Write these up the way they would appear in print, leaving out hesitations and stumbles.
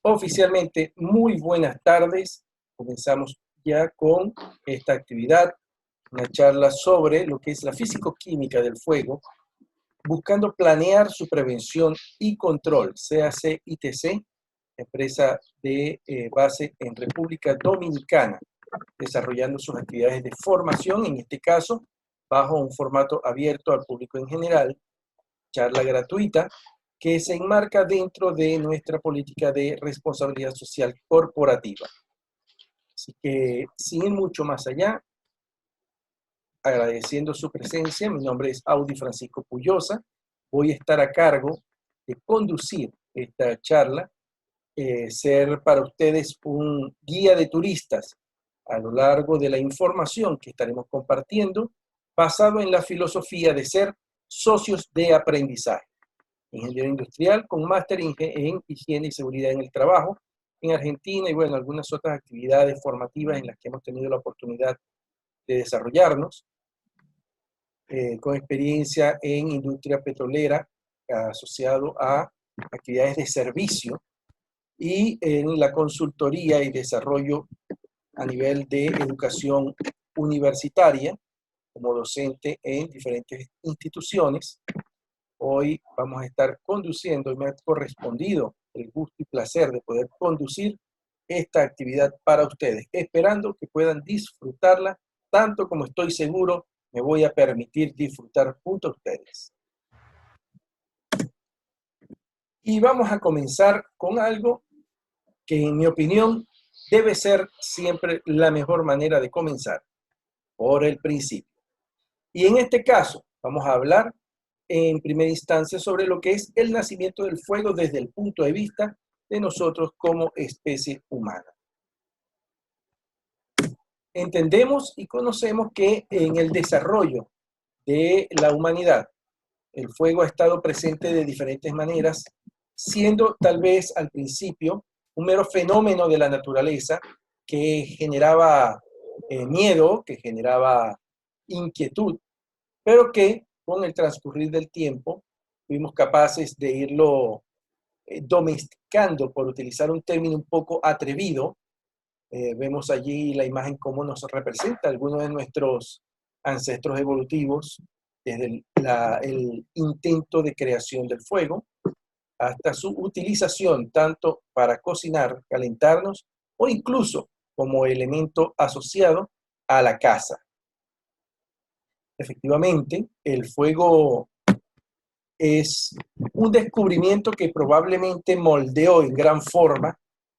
Oficialmente, muy buenas tardes. Comenzamos ya con esta actividad, una charla sobre lo que es la físico-química del fuego, buscando planear su prevención y control, CAC ITC, empresa de base en República Dominicana, desarrollando sus actividades de formación, en este caso, bajo un formato abierto al público en general, charla gratuita, que se enmarca dentro de nuestra política de responsabilidad social corporativa. Así que, sin ir mucho más allá, agradeciendo su presencia, mi nombre es Audi Francisco Puyosa, voy a estar a cargo de conducir esta charla, ser para ustedes un guía de turistas a lo largo de la información que estaremos compartiendo, basado en la filosofía de ser socios de aprendizaje. Ingeniero industrial con máster en higiene y seguridad en el trabajo en Argentina y bueno, algunas otras actividades formativas en las que hemos tenido la oportunidad de desarrollarnos, con experiencia en industria petrolera asociado a actividades de servicio y en la consultoría y desarrollo a nivel de educación universitaria como docente en diferentes instituciones. Hoy vamos a estar conduciendo y me ha correspondido el gusto y placer de poder conducir esta actividad para ustedes, esperando que puedan disfrutarla tanto como estoy seguro me voy a permitir disfrutar junto a ustedes. Y vamos a comenzar con algo que en mi opinión debe ser siempre la mejor manera de comenzar, por el principio. Y en este caso vamos a hablar en primera instancia sobre lo que es el nacimiento del fuego desde el punto de vista de nosotros como especie humana. Entendemos y conocemos que en el desarrollo de la humanidad, el fuego ha estado presente de diferentes maneras, siendo tal vez al principio un mero fenómeno de la naturaleza que generaba miedo, que generaba inquietud, pero que con el transcurrir del tiempo fuimos capaces de irlo domesticando, por utilizar un término un poco atrevido. Vemos allí la imagen cómo nos representa algunos de nuestros ancestros evolutivos, desde el intento de creación del fuego hasta su utilización tanto para cocinar, calentarnos o incluso como elemento asociado a la caza. Efectivamente, el fuego es un descubrimiento que probablemente moldeó en gran forma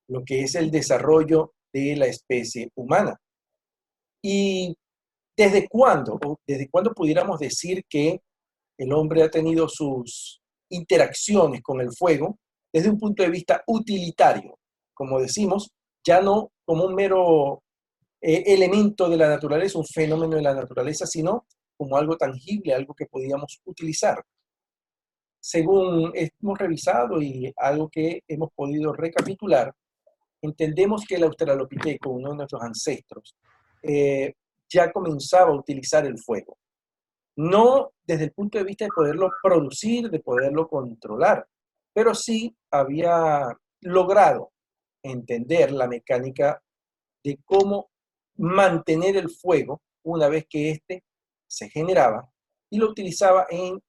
lo que es el desarrollo de la especie humana. ¿Y desde cuándo? ¿Desde cuándo pudiéramos decir que el hombre ha tenido sus interacciones con el fuego desde un punto de vista utilitario? Como decimos, ya no como un mero elemento de la naturaleza, un fenómeno de la naturaleza, sino como algo tangible, algo que podíamos utilizar. Según hemos revisado y algo que hemos podido recapitular, entendemos que el Australopithecus, uno de nuestros ancestros, ya comenzaba a utilizar el fuego. No desde el punto de vista de poderlo producir, de poderlo controlar, pero sí había logrado entender la mecánica de cómo mantener el fuego una vez que éste se generaba y lo utilizaba en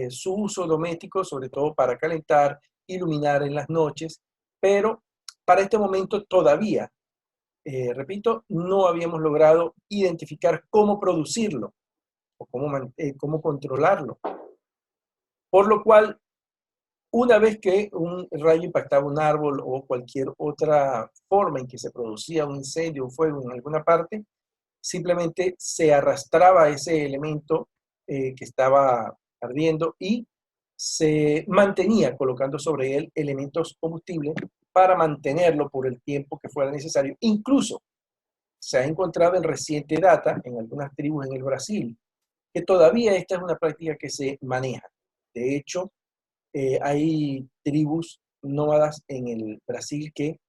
su uso doméstico, sobre todo para calentar, iluminar en las noches, pero para este momento todavía, repito, no habíamos logrado identificar cómo producirlo o cómo controlarlo. Por lo cual, una vez que un rayo impactaba un árbol o cualquier otra forma en que se producía un incendio, un fuego en alguna parte, simplemente se arrastraba ese elemento que estaba ardiendo y se mantenía colocando sobre él elementos combustibles para mantenerlo por el tiempo que fuera necesario. Incluso se ha encontrado en reciente data en algunas tribus en el Brasil que todavía esta es una práctica que se maneja. De hecho, hay tribus nómadas en el Brasil que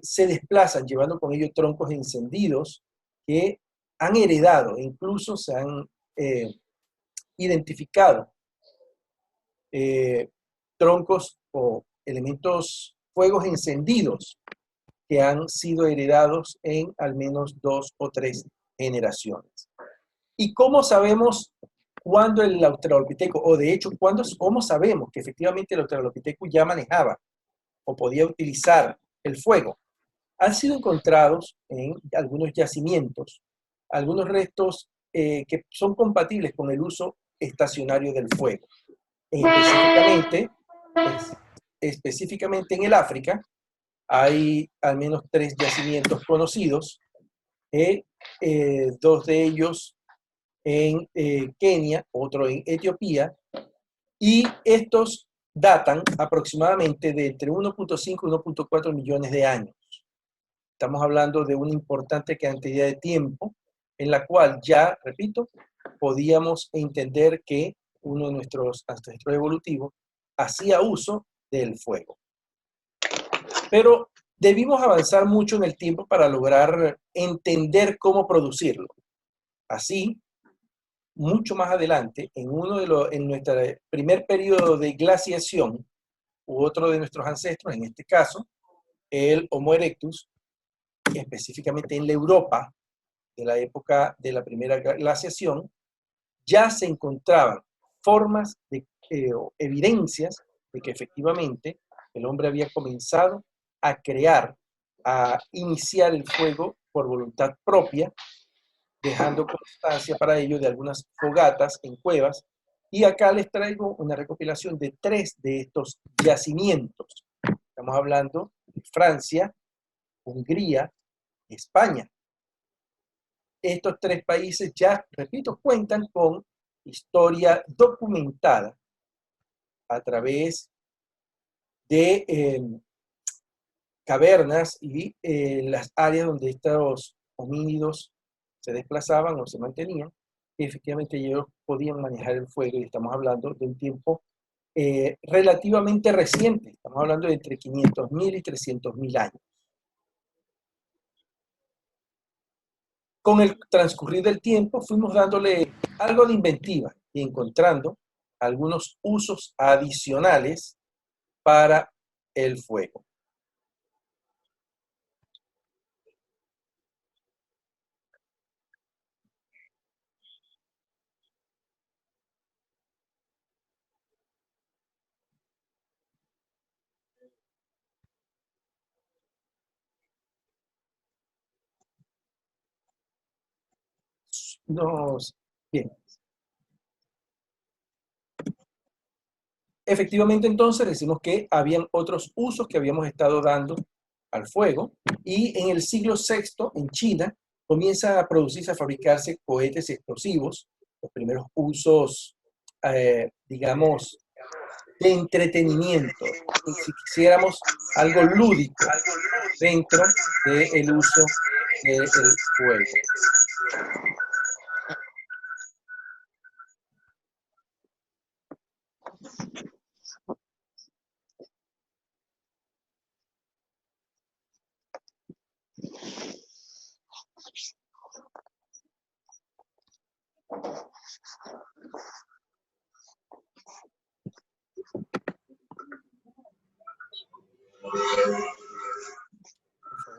se desplazan llevando con ellos troncos encendidos que han heredado, e incluso se han identificado troncos o elementos fuegos encendidos que han sido heredados en al menos 2 o 3 generaciones. ¿Y cómo sabemos cuándo el Australopithecus, o de hecho, cómo sabemos que efectivamente el Australopithecus ya manejaba o podía utilizar el fuego? Han sido encontrados en algunos yacimientos algunos restos que son compatibles con el uso estacionario del fuego. Específicamente en el África hay al menos 3 yacimientos conocidos, 2 de ellos en Kenia, otro en Etiopía, y estos datan aproximadamente de entre 1.5 y 1.4 millones de años. Estamos hablando de una importante cantidad de tiempo en la cual ya, repito, podíamos entender que uno de nuestros ancestros evolutivos hacía uso del fuego. Pero debimos avanzar mucho en el tiempo para lograr entender cómo producirlo. Así, mucho más adelante, en nuestro primer periodo de glaciación, u otro de nuestros ancestros, en este caso, el Homo erectus, específicamente en la Europa de la época de la primera glaciación, ya se encontraban formas o evidencias de que efectivamente el hombre había comenzado a crear, a iniciar el fuego por voluntad propia, dejando constancia para ello de algunas fogatas en cuevas. Y acá les traigo una recopilación de 3 de estos yacimientos. Estamos hablando de Francia, Hungría, España. Estos 3 países ya, repito, cuentan con historia documentada a través de cavernas y las áreas donde estos homínidos se desplazaban o se mantenían, y efectivamente ellos podían manejar el fuego, y estamos hablando de un tiempo relativamente reciente, estamos hablando de entre 500.000 y 300.000 años. Con el transcurrir del tiempo fuimos dándole algo de inventiva y encontrando algunos usos adicionales para el fuego. Bien. Efectivamente, entonces decimos que habían otros usos que habíamos estado dando al fuego, y en el siglo VI en China comienza a producirse, a fabricarse cohetes explosivos, los primeros usos, digamos, de entretenimiento, si quisiéramos algo lúdico dentro del uso del fuego.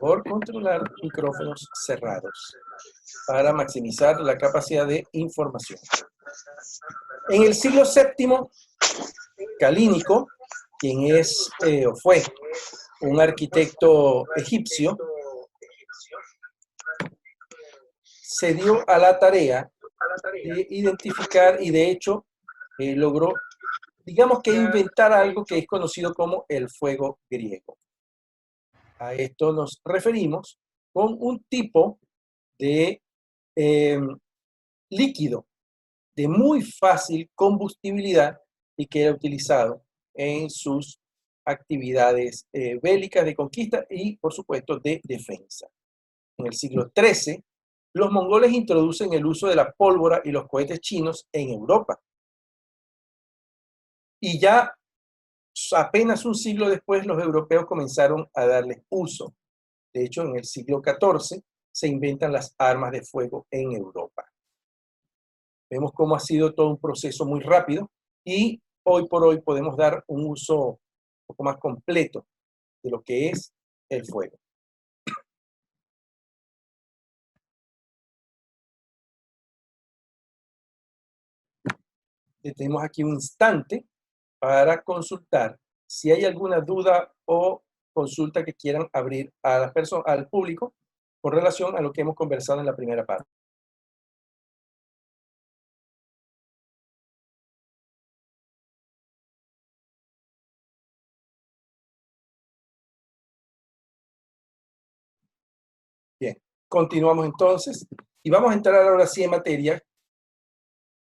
Por favor, controlar micrófonos cerrados para maximizar la capacidad de información. En el siglo VII, Calínico, quien es o fue un arquitecto egipcio, se dio a la tarea de identificar, y de hecho logró, digamos que inventar algo que es conocido como el fuego griego. A esto nos referimos con un tipo de líquido de muy fácil combustibilidad y que era utilizado en sus actividades bélicas de conquista y, por supuesto, de defensa. En el siglo XIII, los mongoles introducen el uso de la pólvora y los cohetes chinos en Europa. Y ya apenas un siglo después, los europeos comenzaron a darles uso. De hecho, en el siglo XIV se inventan las armas de fuego en Europa. Vemos cómo ha sido todo un proceso muy rápido, y hoy por hoy podemos dar un uso un poco más completo de lo que es el fuego. Tenemos aquí un instante para consultar si hay alguna duda o consulta que quieran abrir a las personas, al público, con relación a lo que hemos conversado en la primera parte. Bien, continuamos entonces y vamos a entrar ahora sí en materia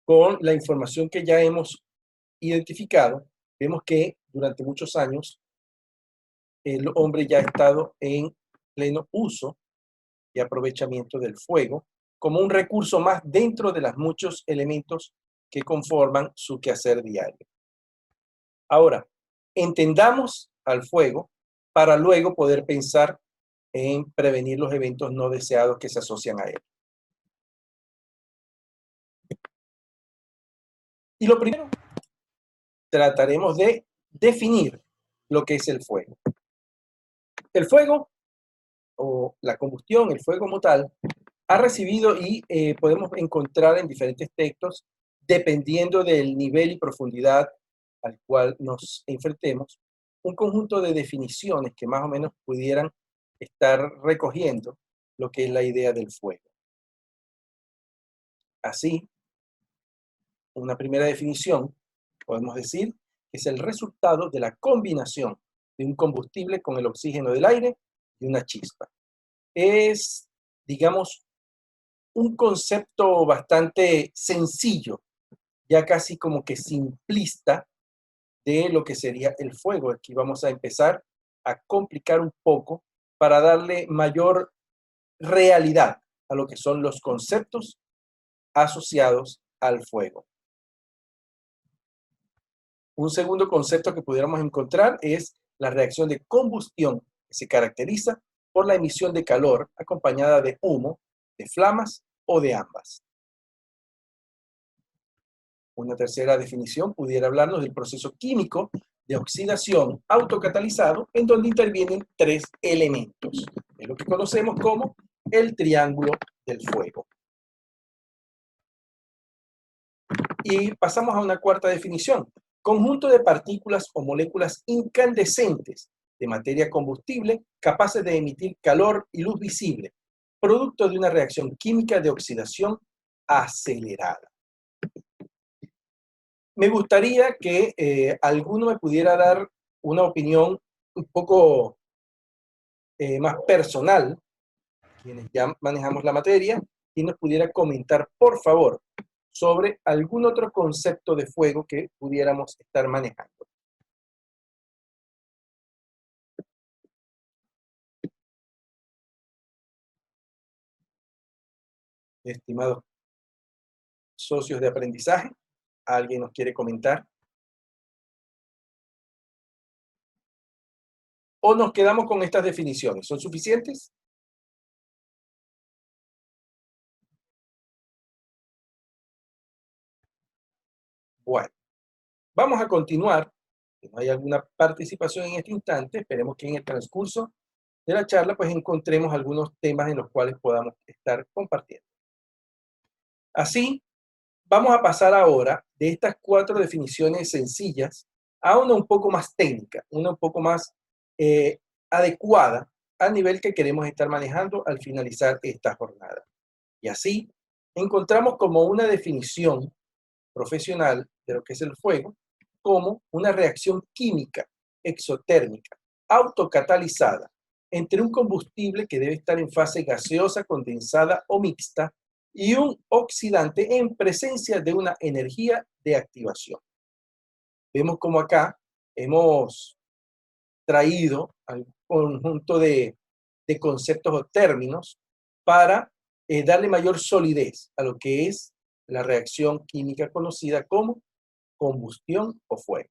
con la información que ya hemos identificado. Vemos que durante muchos años el hombre ya ha estado en pleno uso y aprovechamiento del fuego como un recurso más dentro de los muchos elementos que conforman su quehacer diario. Ahora, entendamos al fuego para luego poder pensar en prevenir los eventos no deseados que se asocian a él. Y lo primero, trataremos de definir lo que es el fuego. El fuego, o la combustión, el fuego como tal, ha recibido y podemos encontrar en diferentes textos, dependiendo del nivel y profundidad al cual nos enfrentemos, un conjunto de definiciones que más o menos pudieran estar recogiendo lo que es la idea del fuego. Así, una primera definición, podemos decir, que es el resultado de la combinación de un combustible con el oxígeno del aire y una chispa. Es, digamos, un concepto bastante sencillo, ya casi como que simplista, de lo que sería el fuego. Aquí vamos a empezar a complicar un poco para darle mayor realidad a lo que son los conceptos asociados al fuego. Un segundo concepto que pudiéramos encontrar es la reacción de combustión, que se caracteriza por la emisión de calor acompañada de humo, de flamas o de ambas. Una tercera definición pudiera hablarnos del proceso químico de oxidación autocatalizado, en donde intervienen tres elementos. Es lo que conocemos como el triángulo del fuego. Y pasamos a una cuarta definición. Conjunto de partículas o moléculas incandescentes de materia combustible capaces de emitir calor y luz visible, producto de una reacción química de oxidación acelerada. Me gustaría que alguno me pudiera dar una opinión un poco más personal, quienes ya manejamos la materia, y nos pudiera comentar, por favor, sobre algún otro concepto de fuego que pudiéramos estar manejando. Estimados socios de aprendizaje, ¿alguien nos quiere comentar? ¿O nos quedamos con estas definiciones? ¿Son suficientes? Bueno, vamos a continuar. Si no hay alguna participación en este instante, esperemos que en el transcurso de la charla pues encontremos algunos temas en los cuales podamos estar compartiendo. Así, vamos a pasar ahora de estas cuatro definiciones sencillas a una un poco más técnica, una un poco más adecuada al nivel que queremos estar manejando al finalizar esta jornada. Y así, encontramos como una definición profesional de lo que es el fuego, como una reacción química exotérmica autocatalizada entre un combustible que debe estar en fase gaseosa, condensada o mixta y un oxidante en presencia de una energía de activación. Vemos como acá hemos traído al conjunto de conceptos o términos para darle mayor solidez a lo que es la reacción química conocida como combustión o fuego.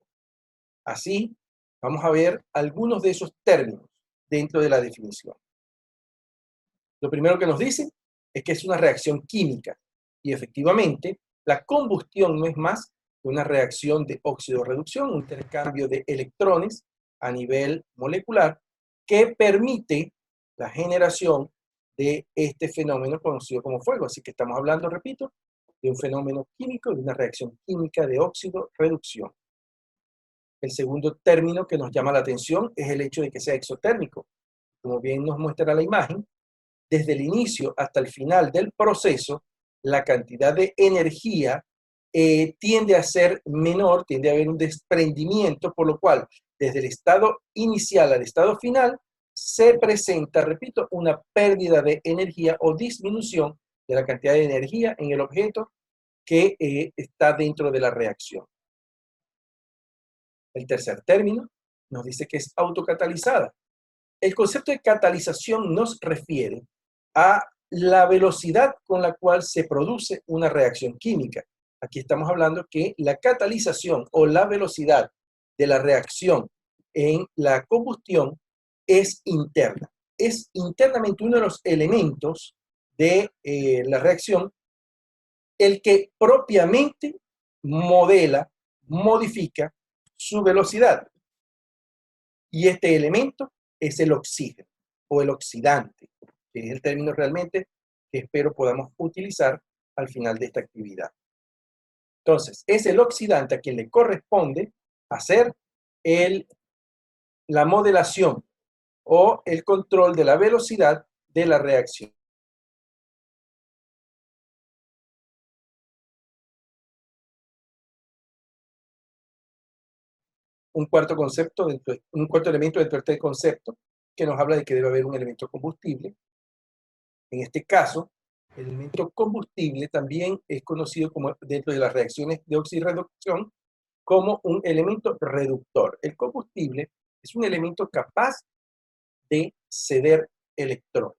Así, vamos a ver algunos de esos términos dentro de la definición. Lo primero que nos dice es que es una reacción química y efectivamente la combustión no es más que una reacción de óxido-reducción, un intercambio de electrones a nivel molecular que permite la generación de este fenómeno conocido como fuego. Así que estamos hablando, repito, de un fenómeno químico, de una reacción química de óxido-reducción. El segundo término que nos llama la atención es el hecho de que sea exotérmico. Como bien nos muestra la imagen, desde el inicio hasta el final del proceso, la cantidad de energía tiende a ser menor, tiende a haber un desprendimiento, por lo cual, desde el estado inicial al estado final, se presenta, repito, una pérdida de energía o disminución de la cantidad de energía en el objeto que está dentro de la reacción. El tercer término nos dice que es autocatalizada. El concepto de catalización nos refiere a la velocidad con la cual se produce una reacción química. Aquí estamos hablando que la catalización o la velocidad de la reacción en la combustión es interna. Es internamente uno de los elementos de la reacción el que propiamente modela, modifica su velocidad. Y este elemento es el oxígeno o el oxidante, que es el término realmente que espero podamos utilizar al final de esta actividad. Entonces, es el oxidante a quien le corresponde hacer la modelación o el control de la velocidad de la reacción. Un cuarto elemento dentro de este concepto que nos habla de que debe haber un elemento combustible. En este caso, el elemento combustible también es conocido como, dentro de las reacciones de oxirreducción, como un elemento reductor. El combustible es un elemento capaz de ceder electrones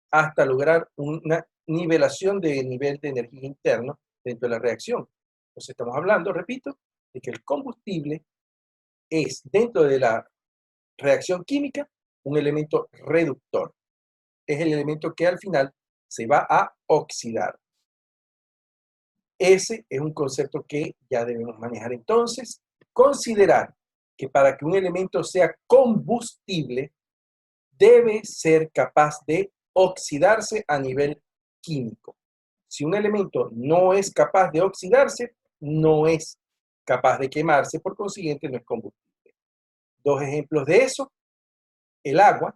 hasta lograr una nivelación de nivel de energía interno dentro de la reacción. Entonces estamos hablando, repito, de que el combustible es, dentro de la reacción química, un elemento reductor. Es el elemento que al final se va a oxidar. Ese es un concepto que ya debemos manejar entonces. Considerar que para que un elemento sea combustible, debe ser capaz de oxidarse a nivel químico. Si un elemento no es capaz de oxidarse, no es capaz de quemarse, por consiguiente no es combustible. Dos ejemplos de eso: el agua,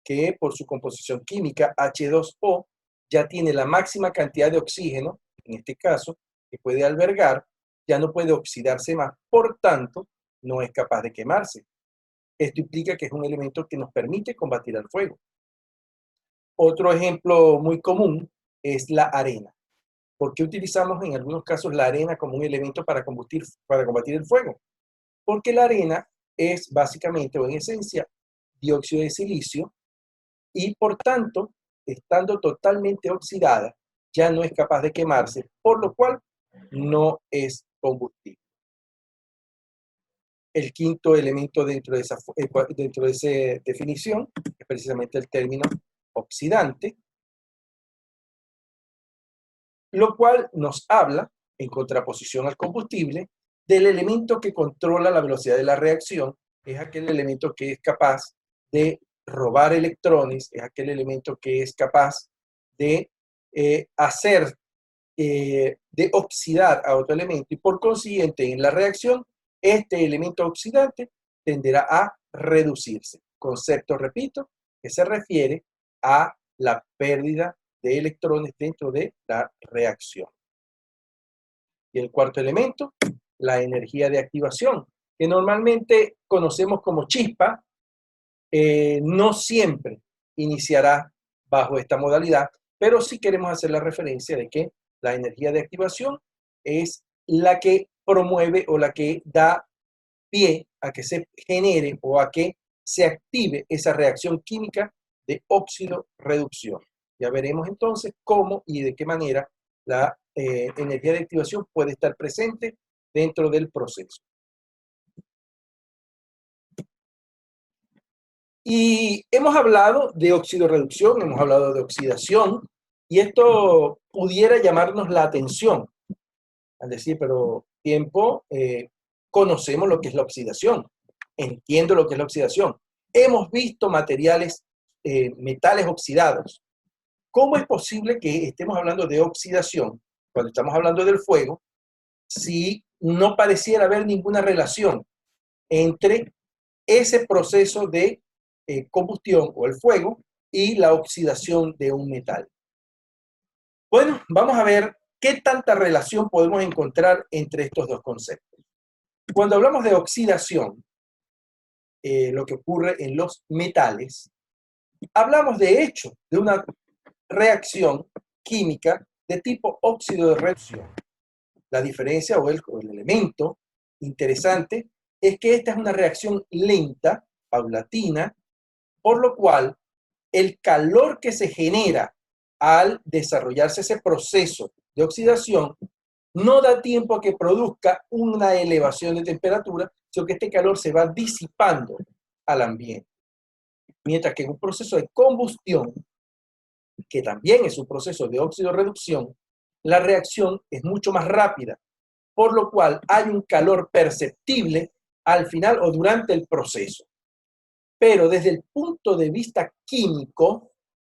que por su composición química H2O ya tiene la máxima cantidad de oxígeno, en este caso, que puede albergar, ya no puede oxidarse más, por tanto, no es capaz de quemarse. Esto implica que es un elemento que nos permite combatir al fuego. Otro ejemplo muy común es la arena. ¿Por qué utilizamos en algunos casos la arena como un elemento para combatir el fuego? Porque la arena es básicamente o en esencia dióxido de silicio y por tanto, estando totalmente oxidada, ya no es capaz de quemarse, por lo cual no es combustible. El quinto elemento dentro de esa definición es precisamente el término oxidante, lo cual nos habla, en contraposición al combustible, del elemento que controla la velocidad de la reacción. Es aquel elemento que es capaz de robar electrones, es aquel elemento que es capaz de de oxidar a otro elemento, y por consiguiente en la reacción este elemento oxidante tenderá a reducirse. Concepto, repito, que se refiere a la pérdida de electrones dentro de la reacción. Y el cuarto elemento, la energía de activación, que normalmente conocemos como chispa, no siempre iniciará bajo esta modalidad, pero sí queremos hacer la referencia de que la energía de activación es la que promueve o la que da pie a que se genere o a que se active esa reacción química de óxido-reducción. Ya veremos entonces cómo y de qué manera la energía de activación puede estar presente dentro del proceso. Y hemos hablado de oxidorreducción, hemos hablado de oxidación, y esto pudiera llamarnos la atención, al decir, pero conocemos lo que es la oxidación, entiendo lo que es la oxidación, hemos visto materiales, metales oxidados. ¿Cómo es posible que estemos hablando de oxidación cuando estamos hablando del fuego si no pareciera haber ninguna relación entre ese proceso de combustión o el fuego y la oxidación de un metal? Bueno, vamos a ver qué tanta relación podemos encontrar entre estos dos conceptos. Cuando hablamos de oxidación, lo que ocurre en los metales, hablamos de hecho de una reacción química de tipo óxido de reducción. La diferencia o el elemento interesante es que esta es una reacción lenta, paulatina, por lo cual el calor que se genera al desarrollarse ese proceso de oxidación no da tiempo a que produzca una elevación de temperatura, sino que este calor se va disipando al ambiente. Mientras que en un proceso de combustión, que también es un proceso de óxido-reducción, la reacción es mucho más rápida, por lo cual hay un calor perceptible al final o durante el proceso. Pero desde el punto de vista químico,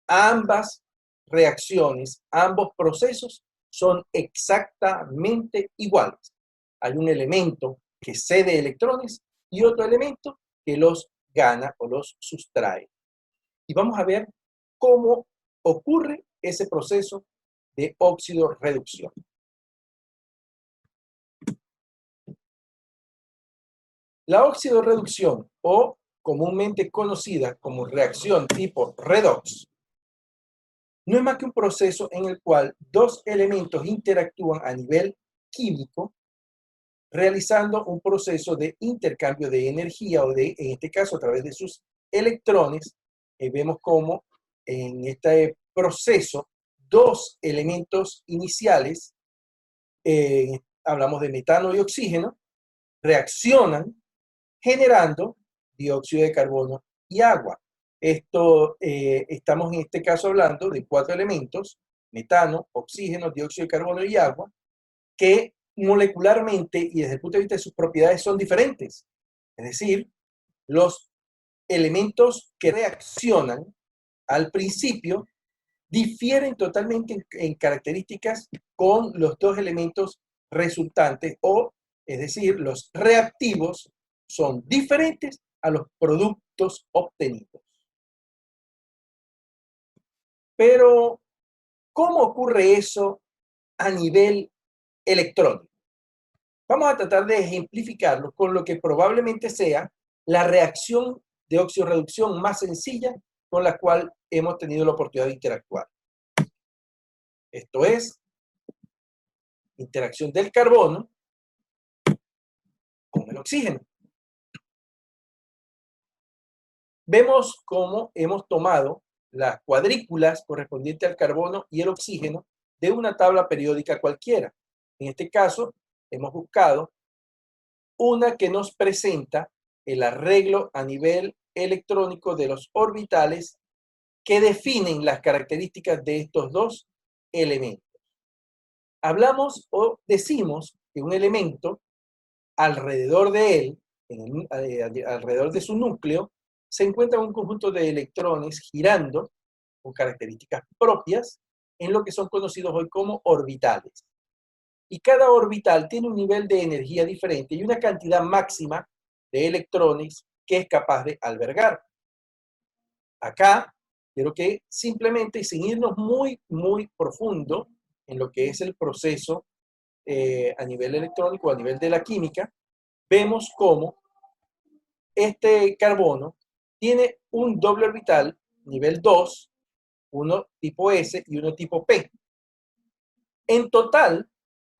ambas reacciones, ambos procesos son exactamente iguales. Hay un elemento que cede electrones y otro elemento que los gana o los sustrae. Y vamos a ver cómo ocurre ese proceso de óxido-reducción. La óxido-reducción, o comúnmente conocida como reacción tipo redox, no es más que un proceso en el cual dos elementos interactúan a nivel químico, realizando un proceso de intercambio de energía o en este caso, a través de sus electrones. Vemos cómo en este proceso dos elementos iniciales, hablamos de metano y oxígeno, reaccionan generando dióxido de carbono y agua. Estamos en este caso hablando de 4 elementos: metano, oxígeno, dióxido de carbono y agua, que molecularmente y desde el punto de vista de sus propiedades son diferentes. Es decir, los elementos que reaccionan al principio difieren totalmente en características con los dos elementos resultantes, o es decir, los reactivos son diferentes a los productos obtenidos. Pero, ¿cómo ocurre eso a nivel electrónico? Vamos a tratar de ejemplificarlo con lo que probablemente sea la reacción de oxidorreducción más sencilla con la cual hemos tenido la oportunidad de interactuar. Esto es, interacción del carbono con el oxígeno. Vemos cómo hemos tomado las cuadrículas correspondientes al carbono y el oxígeno de una tabla periódica cualquiera. En este caso, hemos buscado una que nos presenta el arreglo a nivel electrónico de los orbitales que definen las características de estos dos elementos. Hablamos o decimos que un elemento, alrededor de él, alrededor de su núcleo, se encuentra un conjunto de electrones girando con características propias en lo que son conocidos hoy como orbitales. Y cada orbital tiene un nivel de energía diferente y una cantidad máxima de electrones que es capaz de albergar. Acá quiero que simplemente, sin irnos muy profundo en lo que es el proceso a nivel electrónico, a nivel de la química, vemos cómo este carbono tiene un doble orbital nivel 2, uno tipo S y uno tipo P. En total,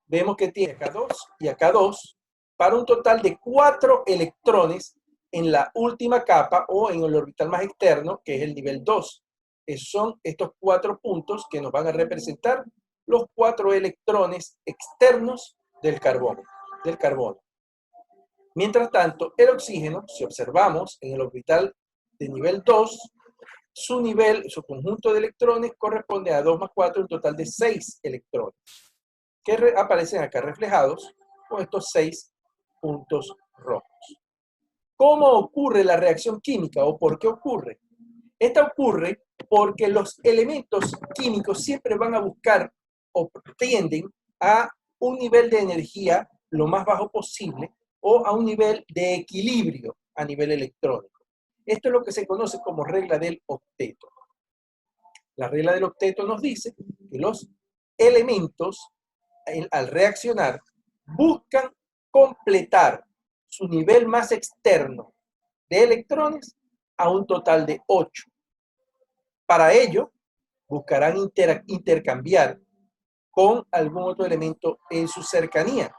vemos que tiene acá 2 y acá 2, para un total de 4 electrones en la última capa o en el orbital más externo, que es el nivel 2. Esos son estos 4 puntos que nos van a representar los 4 electrones externos del carbono. Mientras tanto, el oxígeno, si observamos en el orbital de nivel 2, su conjunto de electrones corresponde a 2 más 4, un total de 6 electrones, que aparecen acá reflejados con estos 6 puntos rojos. ¿Cómo ocurre la reacción química o por qué ocurre? Esta ocurre porque los elementos químicos siempre van a buscar o tienden a un nivel de energía lo más bajo posible o a un nivel de equilibrio a nivel electrónico. Esto es lo que se conoce como regla del octeto. La regla del octeto nos dice que los elementos al reaccionar buscan completar su nivel más externo de electrones a un total de 8. Para ello, buscarán intercambiar con algún otro elemento en su cercanía.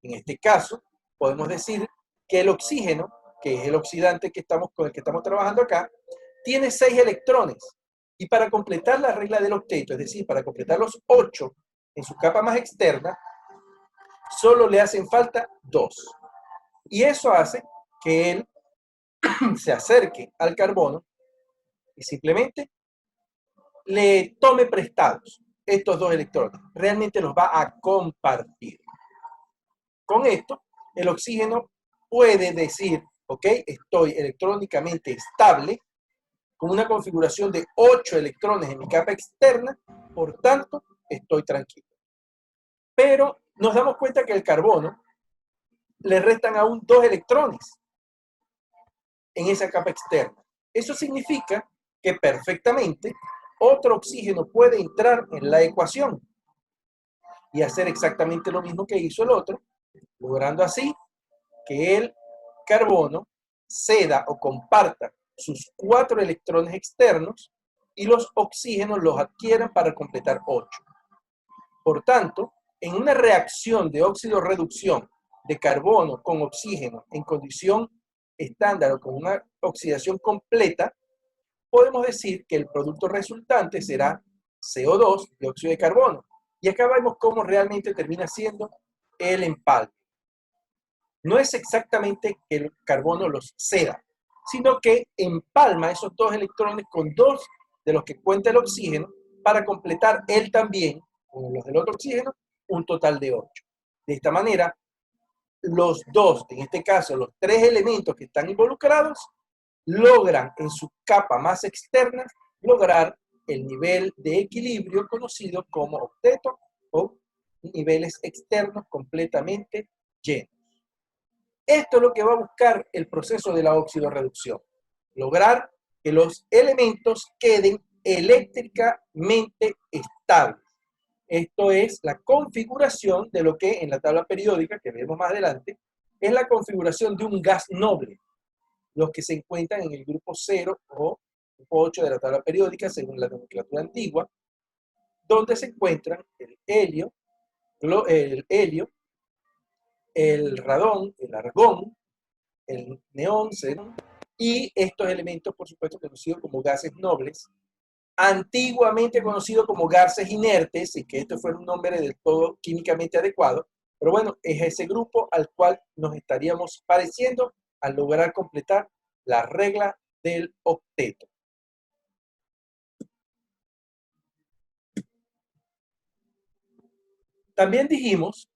En este caso, podemos decir que el oxígeno, que es el oxidante con el que estamos trabajando acá, tiene 6 electrones. Y para completar la regla del octeto, es decir, para completar los 8 en su capa más externa, solo le hacen falta 2. Y eso hace que él se acerque al carbono y simplemente le tome prestados estos 2 electrones. Realmente los va a compartir. Con esto, el oxígeno puede decir, ok, estoy electrónicamente estable, con una configuración de 8 electrones en mi capa externa, por tanto, estoy tranquilo. Pero nos damos cuenta que el carbono le restan aún 2 electrones en esa capa externa. Eso significa que perfectamente otro oxígeno puede entrar en la ecuación y hacer exactamente lo mismo que hizo el otro, logrando así que el carbono ceda o comparta sus 4 electrones externos y los oxígenos los adquieran para completar 8. Por tanto, en una reacción de óxido-reducción de carbono con oxígeno en condición estándar o con una oxidación completa, podemos decir que el producto resultante será CO2, dióxido de carbono. Y acá vemos cómo realmente termina siendo el empalme. No es exactamente que el carbono los ceda, sino que empalma esos 2 electrones con 2 de los que cuenta el oxígeno para completar él también, con los del otro oxígeno, un total de 8. De esta manera, los 2, en este caso los 3 elementos que están involucrados, logran en su capa más externa, lograr el nivel de equilibrio conocido como octeto o niveles externos completamente llenos. Esto es lo que va a buscar el proceso de la oxidorreducción. Lograr que los elementos queden eléctricamente estables. Esto es la configuración de lo que en la tabla periódica, que veremos más adelante, es la configuración de un gas noble. Los que se encuentran en el grupo 0 o grupo 8 de la tabla periódica, según la nomenclatura antigua, donde se encuentran el helio, el radón, el argón, el neón, xenón, y estos elementos, por supuesto, conocidos como gases nobles, antiguamente conocidos como gases inertes, y que esto fuera un nombre del todo químicamente adecuado, pero bueno, es ese grupo al cual nos estaríamos pareciendo al lograr completar la regla del octeto. También dijimos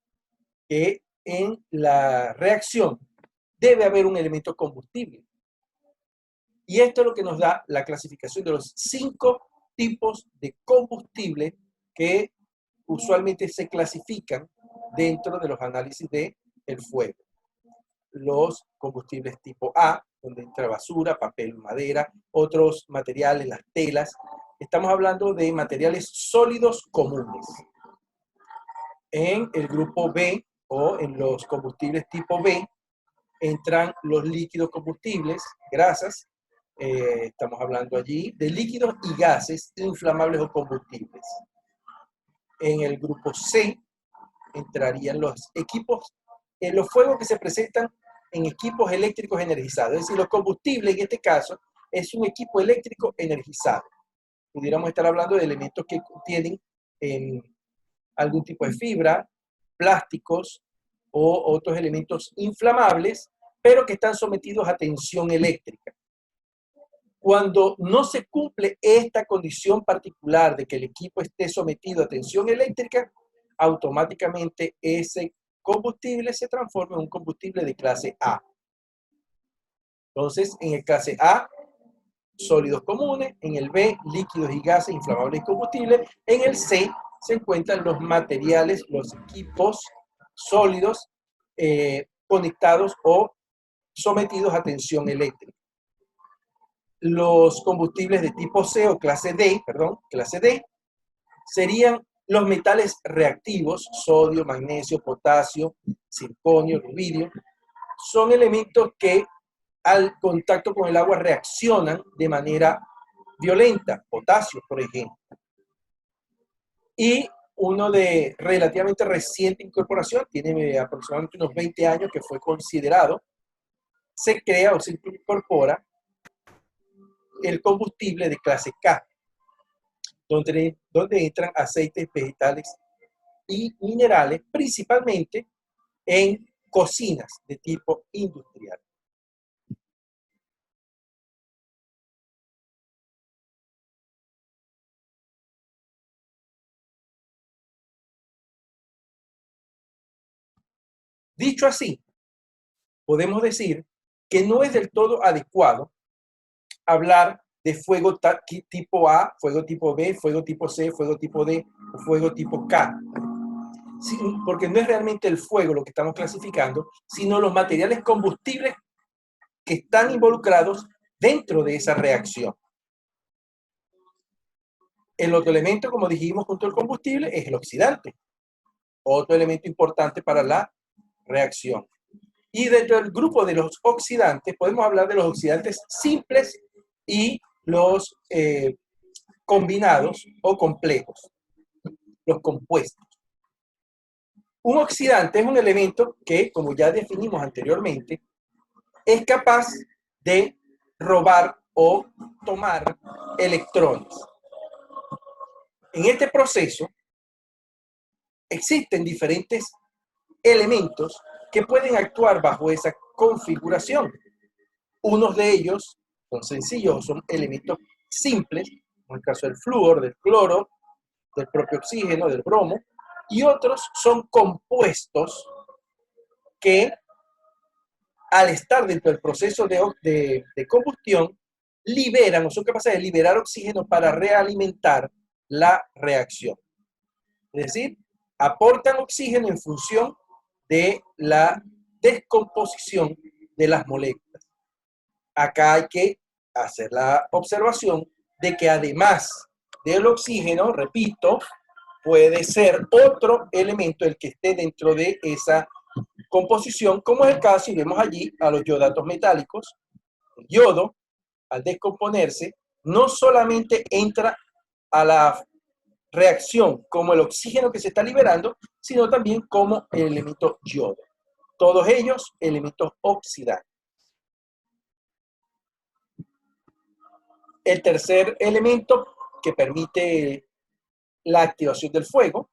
que en la reacción debe haber un elemento combustible. Y esto es lo que nos da la clasificación de los 5 tipos de combustible que usualmente se clasifican dentro de los análisis del fuego. Los combustibles tipo A, donde entra basura, papel, madera, otros materiales, las telas. Estamos hablando de materiales sólidos comunes. En el grupo B o en los combustibles tipo B entran los líquidos combustibles, grasas. Estamos hablando allí de líquidos y gases inflamables o combustibles. En el grupo C entrarían los equipos, los fuegos que se presentan en equipos eléctricos energizados. Es decir, los combustibles en este caso es un equipo eléctrico energizado. Pudiéramos estar hablando de elementos que contienen algún tipo de fibra, plásticos o otros elementos inflamables, pero que están sometidos a tensión eléctrica. Cuando no se cumple esta condición particular de que el equipo esté sometido a tensión eléctrica, automáticamente ese combustible se transforma en un combustible de clase A. Entonces, en el clase A, sólidos comunes, en el B, líquidos y gases inflamables y combustibles, en el C se encuentran los materiales, los equipos sólidos conectados o sometidos a tensión eléctrica. Los combustibles de tipo C o clase D, serían los metales reactivos, sodio, magnesio, potasio, circonio, rubidio. Son elementos que al contacto con el agua reaccionan de manera violenta, potasio, por ejemplo. Y uno de relativamente reciente incorporación, tiene aproximadamente unos 20 años que fue considerado, se crea o se incorpora el combustible de clase K, donde entran aceites vegetales y minerales, principalmente en cocinas de tipo industrial. Dicho así, podemos decir que no es del todo adecuado hablar de fuego tipo A, fuego tipo B, fuego tipo C, fuego tipo D o fuego tipo K. Sí, porque no es realmente el fuego lo que estamos clasificando, sino los materiales combustibles que están involucrados dentro de esa reacción. El otro elemento, como dijimos, junto al combustible, es el oxidante. Otro elemento importante para la reacción. Y dentro del grupo de los oxidantes, podemos hablar de los oxidantes simples y los combinados o complejos, los compuestos. Un oxidante es un elemento que, como ya definimos anteriormente, es capaz de robar o tomar electrones. En este proceso existen diferentes elementos que pueden actuar bajo esa configuración. Unos de ellos son sencillos, son elementos simples, como el caso del flúor, del cloro, del propio oxígeno, del bromo, y otros son compuestos que al estar dentro del proceso de combustión, liberan o son capaces de liberar oxígeno para realimentar la reacción. Es decir, aportan oxígeno en función de la descomposición de las moléculas. Acá hay que hacer la observación de que además del oxígeno, repito, puede ser otro elemento el que esté dentro de esa composición, como es el caso, y vemos allí a los yodatos metálicos. El yodo, al descomponerse, no solamente entra a la reacción como el oxígeno que se está liberando, sino también como el elemento yodo. Todos ellos elementos oxidantes. El tercer elemento que permite la activación del fuego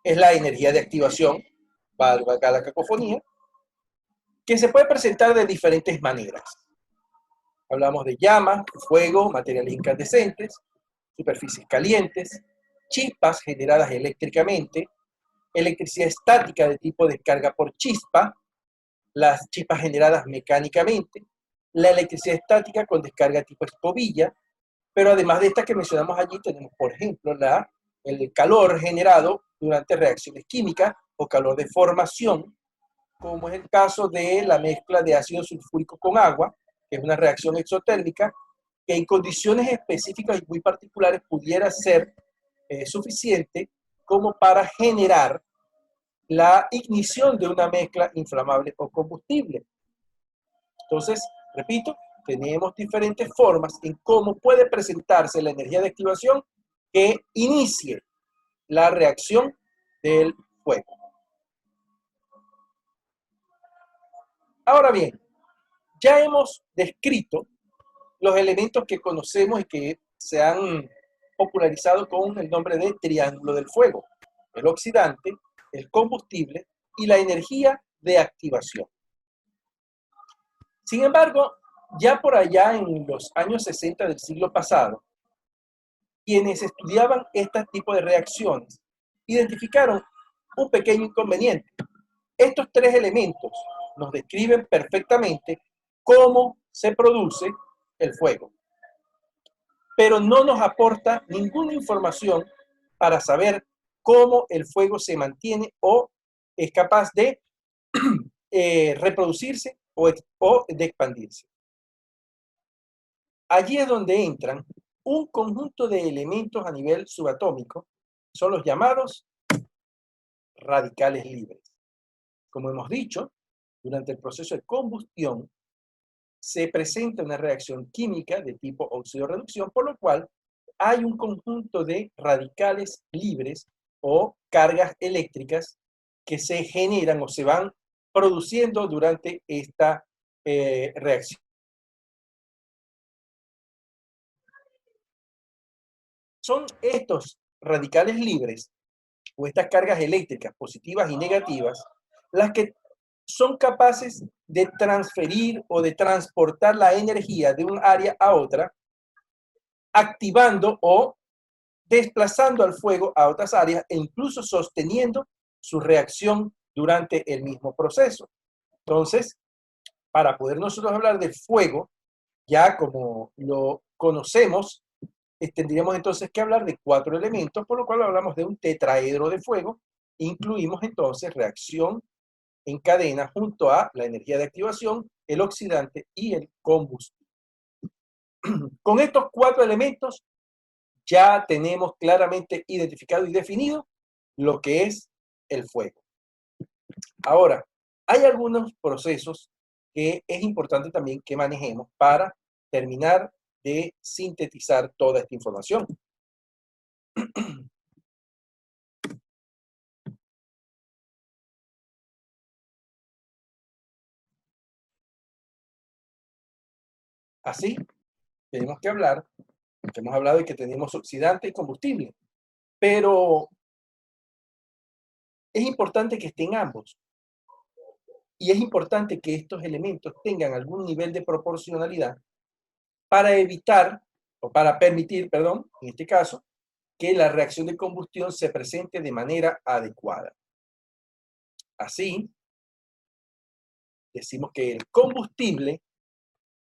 es la energía de activación, valga la cacofonía, que se puede presentar de diferentes maneras. Hablamos de llamas, fuego, materiales incandescentes, superficies calientes, chispas generadas eléctricamente, electricidad estática de tipo descarga por chispa, las chispas generadas mecánicamente, la electricidad estática con descarga tipo escobilla, pero además de estas que mencionamos allí tenemos, por ejemplo, el calor generado durante reacciones químicas o calor de formación, como es el caso de la mezcla de ácido sulfúrico con agua, que es una reacción exotérmica, que en condiciones específicas y muy particulares pudiera ser suficiente como para generar la ignición de una mezcla inflamable o combustible. Entonces, repito, tenemos diferentes formas en cómo puede presentarse la energía de activación que inicie la reacción del fuego. Ahora bien, ya hemos descrito los elementos que conocemos y que se han popularizado con el nombre de triángulo del fuego: el oxidante, el combustible y la energía de activación. Sin embargo, ya por allá en los años 60 del siglo pasado, quienes estudiaban este tipo de reacciones identificaron un pequeño inconveniente. Estos tres elementos nos describen perfectamente cómo se produce el fuego. Pero no nos aporta ninguna información para saber cómo el fuego se mantiene o es capaz de reproducirse o de expandirse. Allí es donde entran un conjunto de elementos a nivel subatómico, son los llamados radicales libres. Como hemos dicho, durante el proceso de combustión se presenta una reacción química de tipo óxido-reducción, por lo cual hay un conjunto de radicales libres o cargas eléctricas que se generan o se van produciendo durante esta reacción. Son estos radicales libres o estas cargas eléctricas positivas y negativas las que son capaces de transferir o de transportar la energía de un área a otra, activando o desplazando al fuego a otras áreas e incluso sosteniendo su reacción durante el mismo proceso. Entonces, para poder nosotros hablar del fuego, ya como lo conocemos, tendríamos entonces que hablar de 4 elementos, por lo cual hablamos de un tetraedro de fuego. Incluimos entonces reacción en cadena junto a la energía de activación, el oxidante y el combustible. Con estos 4 elementos ya tenemos claramente identificado y definido lo que es el fuego. Ahora, hay algunos procesos que es importante también que manejemos para terminar de sintetizar toda esta información. Así, tenemos que hablar, que hemos hablado de que tenemos oxidante y combustible, pero es importante que estén ambos. Y es importante que estos elementos tengan algún nivel de proporcionalidad para evitar, o para permitir, perdón, en este caso, que la reacción de combustión se presente de manera adecuada. Así, decimos que el combustible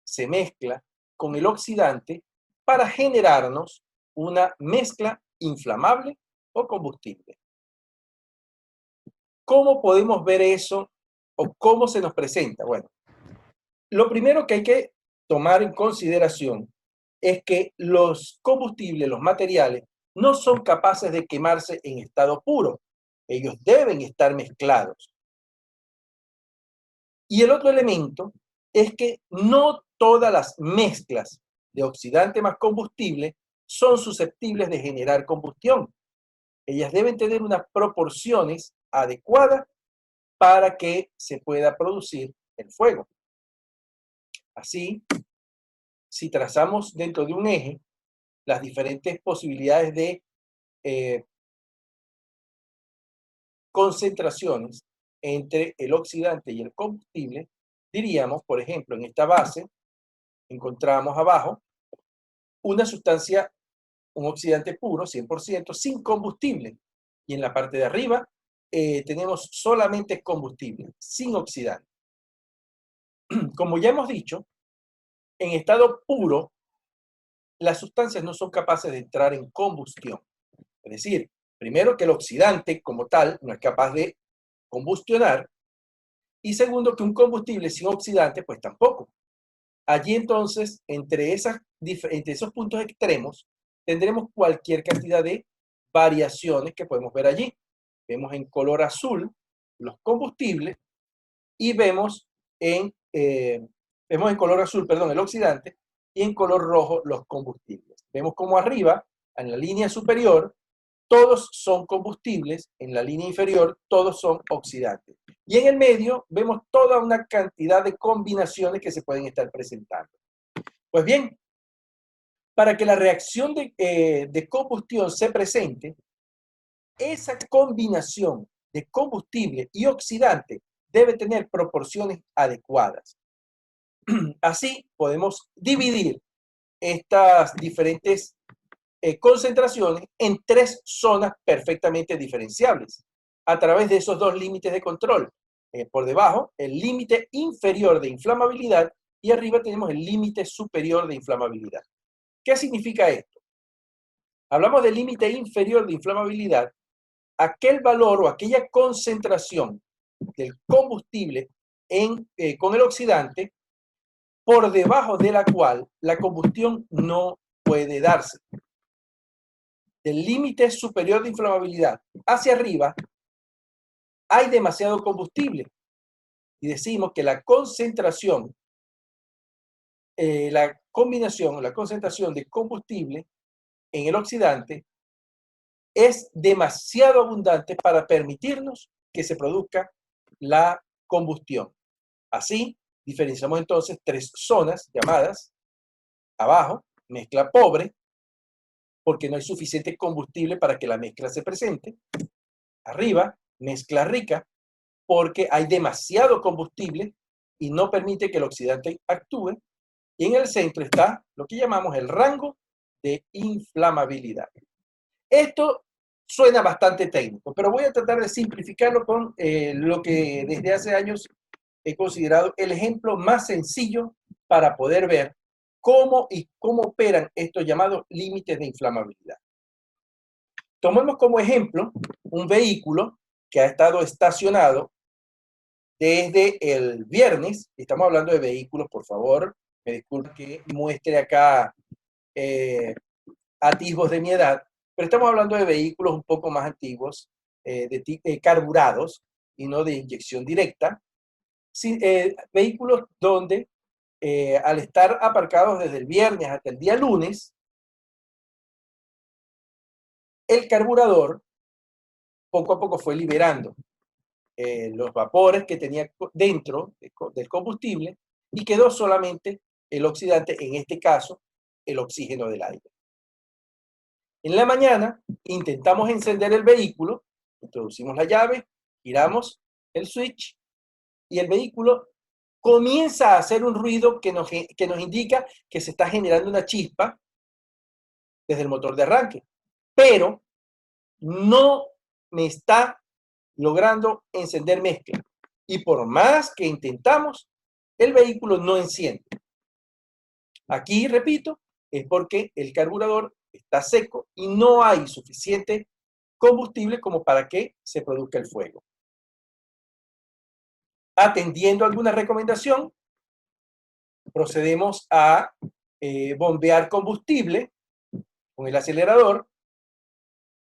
se mezcla con el oxidante para generarnos una mezcla inflamable o combustible. ¿Cómo podemos ver eso o cómo se nos presenta? Bueno, lo primero que hay que tomar en consideración es que los combustibles, los materiales, no son capaces de quemarse en estado puro. Ellos deben estar mezclados. Y el otro elemento es que no todas las mezclas de oxidante más combustible son susceptibles de generar combustión. Ellas deben tener unas proporciones adecuadas para que se pueda producir el fuego. Así, si trazamos dentro de un eje las diferentes posibilidades de concentraciones entre el oxidante y el combustible, diríamos, por ejemplo, en esta base encontramos abajo una sustancia, un oxidante puro, 100%, sin combustible. Y en la parte de arriba tenemos solamente combustible, sin oxidante. Como ya hemos dicho, en estado puro, las sustancias no son capaces de entrar en combustión. Es decir, primero que el oxidante como tal no es capaz de combustionar, y segundo que un combustible sin oxidante pues tampoco. Allí entonces, entre esos puntos extremos, tendremos cualquier cantidad de variaciones que podemos ver allí. Vemos en color azul los combustibles y vemos en color azul, perdón, el oxidante, y en color rojo los combustibles. Vemos como arriba, en la línea superior, todos son combustibles, en la línea inferior todos son oxidantes. Y en el medio vemos toda una cantidad de combinaciones que se pueden estar presentando. Pues bien, para que la reacción de combustión se presente, esa combinación de combustible y oxidante debe tener proporciones adecuadas. Así podemos dividir estas diferentes concentraciones en 3 zonas perfectamente diferenciables a través de esos 2 límites de control. Por debajo, el límite inferior de inflamabilidad y arriba tenemos el límite superior de inflamabilidad. ¿Qué significa esto? Hablamos del límite inferior de inflamabilidad, aquel valor o aquella concentración del combustible con el oxidante por debajo de la cual la combustión no puede darse. Del límite superior de inflamabilidad hacia arriba hay demasiado combustible y decimos que la concentración, la concentración de combustible en el oxidante es demasiado abundante para permitirnos que se produzca la combustión. Así, diferenciamos entonces tres zonas llamadas: abajo, mezcla pobre, porque no hay suficiente combustible para que la mezcla se presente; arriba, mezcla rica, porque hay demasiado combustible y no permite que el oxidante actúe; y en el centro está lo que llamamos el rango de inflamabilidad. Esto suena bastante técnico, pero voy a tratar de simplificarlo con lo que desde hace años he considerado el ejemplo más sencillo para poder ver cómo operan estos llamados límites de inflamabilidad. Tomemos como ejemplo un vehículo que ha estado estacionado desde el viernes. Estamos hablando de vehículos, por favor, me disculpen que muestre acá atisbos de mi edad, pero estamos hablando de vehículos un poco más antiguos, carburados y no de inyección directa. Vehículos donde al estar aparcados desde el viernes hasta el día lunes, el carburador poco a poco fue liberando los vapores que tenía dentro del combustible y quedó solamente el oxidante, en este caso, el oxígeno del aire. En la mañana intentamos encender el vehículo, introducimos la llave, giramos el switch y el vehículo comienza a hacer un ruido que nos indica que se está generando una chispa desde el motor de arranque, pero no me está logrando encender mezcla. Y por más que intentamos, el vehículo no enciende. Aquí, repito, es porque el carburador está seco y no hay suficiente combustible como para que se produzca el fuego. Atendiendo alguna recomendación, procedemos a bombear combustible con el acelerador,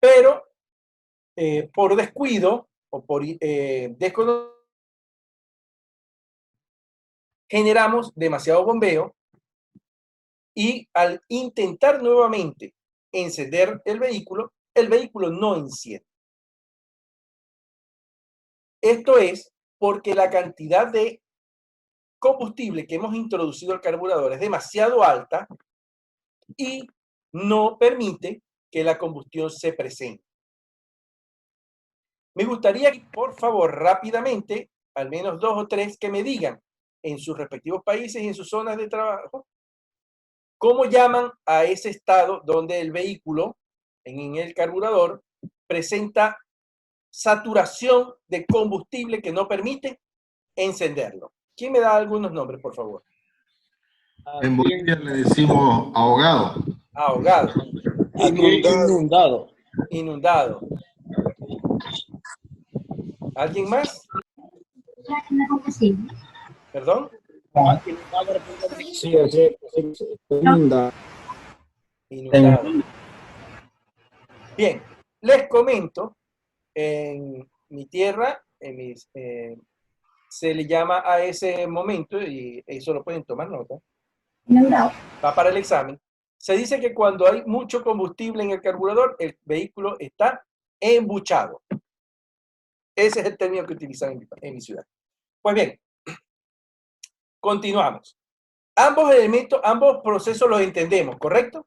pero por descuido o por desconocimiento generamos demasiado bombeo y al intentar nuevamente encender el vehículo no enciende. Esto es porque la cantidad de combustible que hemos introducido al carburador es demasiado alta y no permite que la combustión se presente. Me gustaría, por favor, rápidamente, al menos 2 o 3 que me digan en sus respectivos países y en sus zonas de trabajo, cómo llaman a ese estado donde el vehículo, en el carburador, presenta saturación de combustible que no permite encenderlo. ¿Quién me da algunos nombres, por favor? En Bolivia le decimos ahogado. Ahogado. Inundado. Inundado. ¿Alguien más? ¿Perdón? Sí, inundado. Inundado. Bien, les comento, en mi tierra, se le llama a ese momento, y eso lo pueden tomar nota, va para el examen. Se dice que cuando hay mucho combustible en el carburador, el vehículo está embuchado. Ese es el término que utilizan en mi ciudad. Pues bien, continuamos. Ambos procesos los entendemos, ¿correcto?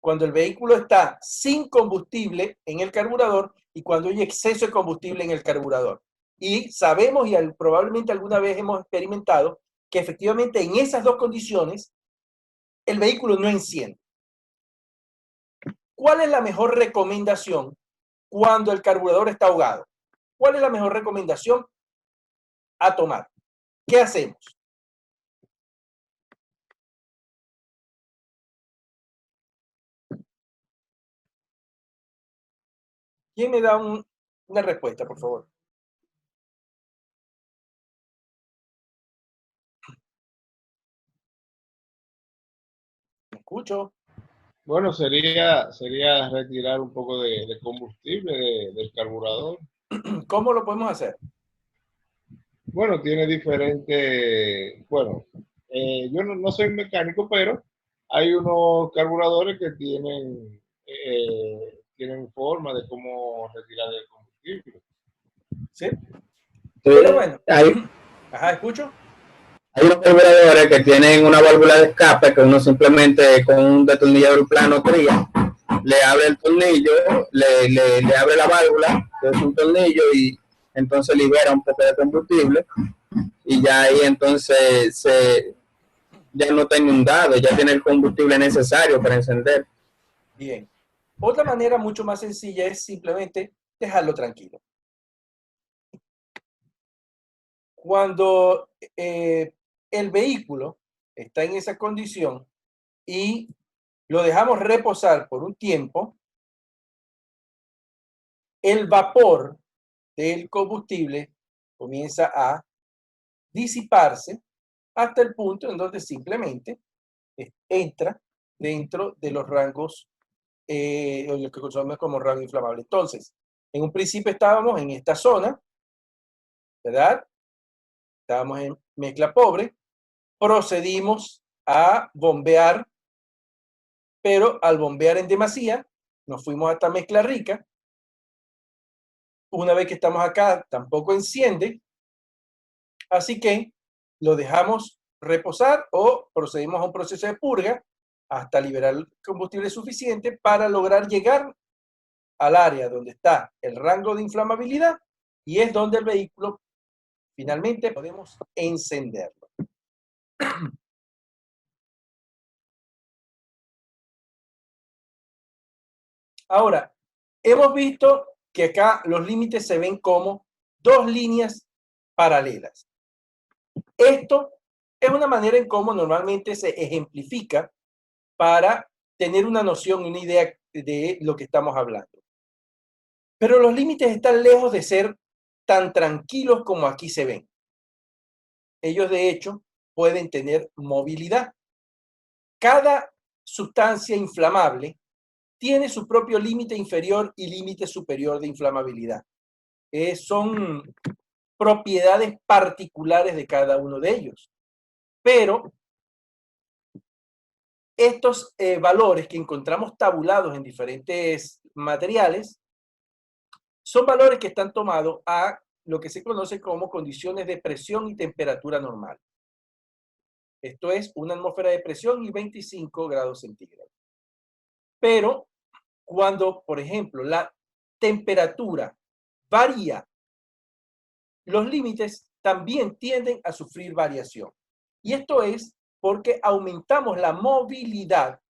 Cuando el vehículo está sin combustible en el carburador y cuando hay exceso de combustible en el carburador. Y sabemos, y probablemente alguna vez hemos experimentado, que efectivamente en esas dos condiciones el vehículo no enciende. ¿Cuál es la mejor recomendación cuando el carburador está ahogado? ¿Cuál es la mejor recomendación a tomar? ¿Qué hacemos? ¿Quién me da una respuesta, por favor? ¿Me escucho? Bueno, sería retirar un poco de combustible del carburador. ¿Cómo lo podemos hacer? Bueno, tiene diferentes, bueno, yo no soy mecánico, pero hay unos carburadores que tienen forma de cómo retirar el combustible. ¿Sí? Sí, Pero bueno. Ajá, ¿escucho? hay unos carburadores que tienen una válvula de escape que uno simplemente con un destornillador plano tría, le abre el tornillo, le abre la válvula, que es un tornillo, y entonces libera un poco de combustible y ya ahí entonces ya no está inundado, ya tiene el combustible necesario para encender. Bien. Otra manera mucho más sencilla es simplemente dejarlo tranquilo. Cuando el vehículo está en esa condición y lo dejamos reposar por un tiempo, el vapor del combustible comienza a disiparse hasta el punto en donde simplemente entra dentro de los rangos, lo que conocemos como rango inflamable. Entonces, en un principio estábamos en esta zona, ¿verdad? Estábamos en mezcla pobre, procedimos a bombear, pero al bombear en demasía, nos fuimos hasta mezcla rica. Una vez que estamos acá, tampoco enciende, así que lo dejamos reposar o procedimos a un proceso de purga hasta liberar el combustible suficiente para lograr llegar al área donde está el rango de inflamabilidad y es donde el vehículo finalmente podemos encenderlo. Ahora, hemos visto que acá los límites se ven como dos líneas paralelas. Esto es una manera en cómo normalmente se ejemplifica para tener una noción, una idea de lo que estamos hablando. Pero los límites están lejos de ser tan tranquilos como aquí se ven. Ellos, de hecho, pueden tener movilidad. Cada sustancia inflamable tiene su propio límite inferior y límite superior de inflamabilidad. Son propiedades particulares de cada uno de ellos. Pero estos valores que encontramos tabulados en diferentes materiales son valores que están tomados a lo que se conoce como condiciones de presión y temperatura normal. Esto es una atmósfera de presión y 25 grados centígrados. Pero cuando, por ejemplo, la temperatura varía, los límites también tienden a sufrir variación. Y esto es porque aumentamos la movilidad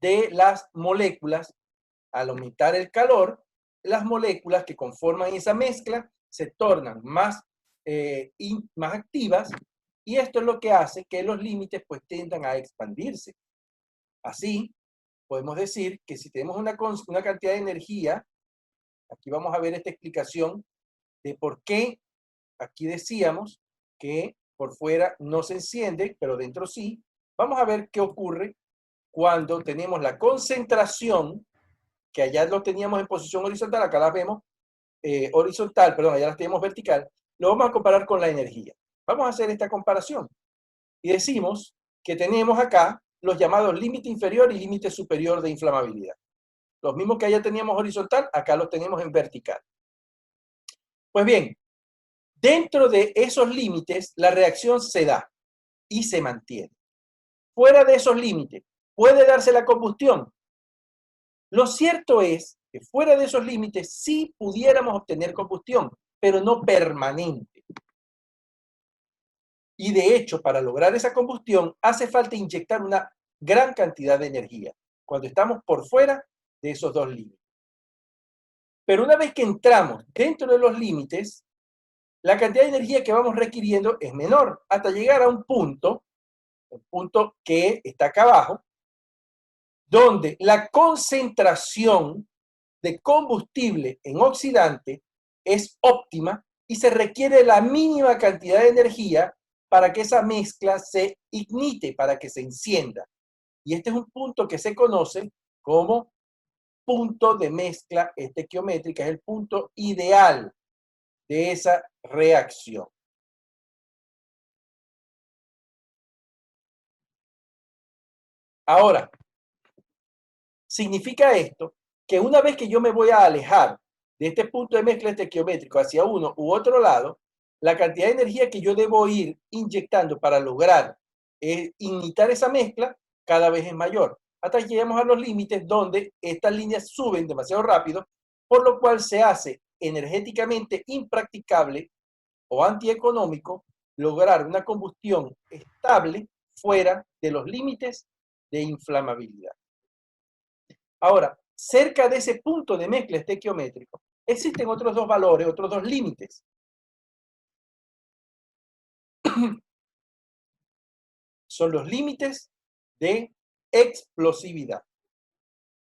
de las moléculas. Al aumentar el calor, las moléculas que conforman esa mezcla se tornan más activas y esto es lo que hace que los límites pues tiendan a expandirse. Así, podemos decir que si tenemos una cantidad de energía, aquí vamos a ver esta explicación de por qué aquí decíamos que por fuera no se enciende, pero dentro sí. Vamos a ver qué ocurre cuando tenemos la concentración, que allá lo teníamos en posición horizontal, acá la vemos horizontal, perdón, allá la tenemos vertical, lo vamos a comparar con la energía. Vamos a hacer esta comparación. Y decimos que tenemos acá los llamados límite inferior y límite superior de inflamabilidad. Los mismos que allá teníamos horizontal, acá los tenemos en vertical. Pues bien, dentro de esos límites, la reacción se da y se mantiene. Fuera de esos límites, ¿puede darse la combustión? Lo cierto es que fuera de esos límites sí pudiéramos obtener combustión, pero no permanente. Y de hecho, para lograr esa combustión hace falta inyectar una gran cantidad de energía cuando estamos por fuera de esos dos límites. Pero una vez que entramos dentro de los límites, la cantidad de energía que vamos requiriendo es menor hasta llegar a un punto, el punto que está acá abajo, donde la concentración de combustible en oxidante es óptima y se requiere la mínima cantidad de energía para que esa mezcla se ignite, para que se encienda. Y este es un punto que se conoce como punto de mezcla estequiométrica, es el punto ideal de esa reacción. Ahora, significa esto que una vez que yo me voy a alejar de este punto de mezcla estequiométrico hacia uno u otro lado, la cantidad de energía que yo debo ir inyectando para lograr ignitar esa mezcla cada vez es mayor, hasta que llegamos a los límites donde estas líneas suben demasiado rápido, por lo cual se hace energéticamente impracticable o antieconómico lograr una combustión estable fuera de los límites de inflamabilidad. Ahora, cerca de ese punto de mezcla estequiométrico, existen otros dos valores, otros dos límites. Son los límites de explosividad.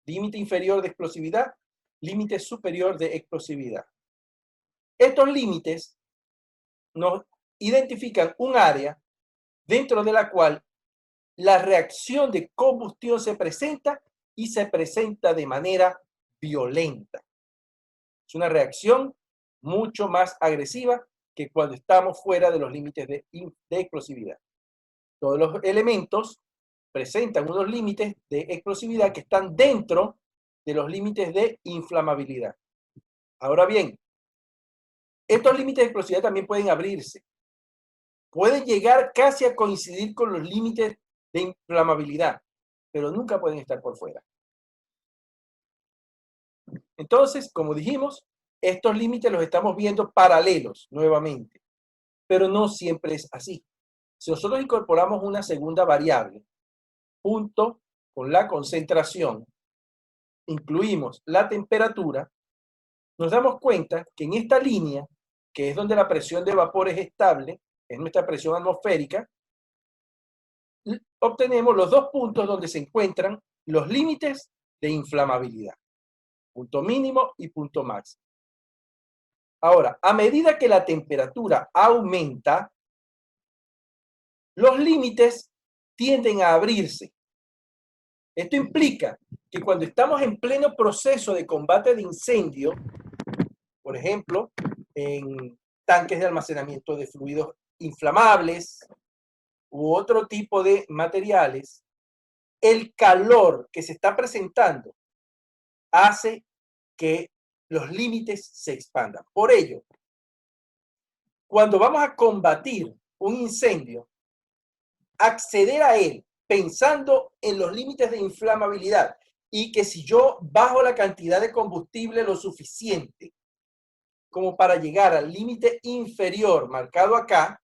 Límite inferior de explosividad, límite superior de explosividad. Estos límites nos identifican un área dentro de la cual la reacción de combustión se presenta y se presenta de manera violenta. Es una reacción mucho más agresiva que cuando estamos fuera de los límites de explosividad. Todos los elementos presentan unos límites de explosividad que están dentro de los límites de inflamabilidad. Ahora bien, estos límites de explosividad también pueden abrirse. Pueden llegar casi a coincidir con los límites de inflamabilidad, pero nunca pueden estar por fuera. Entonces, como dijimos, estos límites los estamos viendo paralelos nuevamente, pero no siempre es así. Si nosotros incorporamos una segunda variable, junto con la concentración, incluimos la temperatura, nos damos cuenta que en esta línea, que es donde la presión de vapor es estable, es nuestra presión atmosférica, obtenemos los dos puntos donde se encuentran los límites de inflamabilidad, punto mínimo y punto máximo. Ahora, a medida que la temperatura aumenta, los límites tienden a abrirse. Esto implica que cuando estamos en pleno proceso de combate de incendio, por ejemplo, en tanques de almacenamiento de fluidos inflamables u otro tipo de materiales, el calor que se está presentando hace que los límites se expandan. Por ello, cuando vamos a combatir un incendio, acceder a él pensando en los límites de inflamabilidad y que si yo bajo la cantidad de combustible lo suficiente como para llegar al límite inferior marcado acá,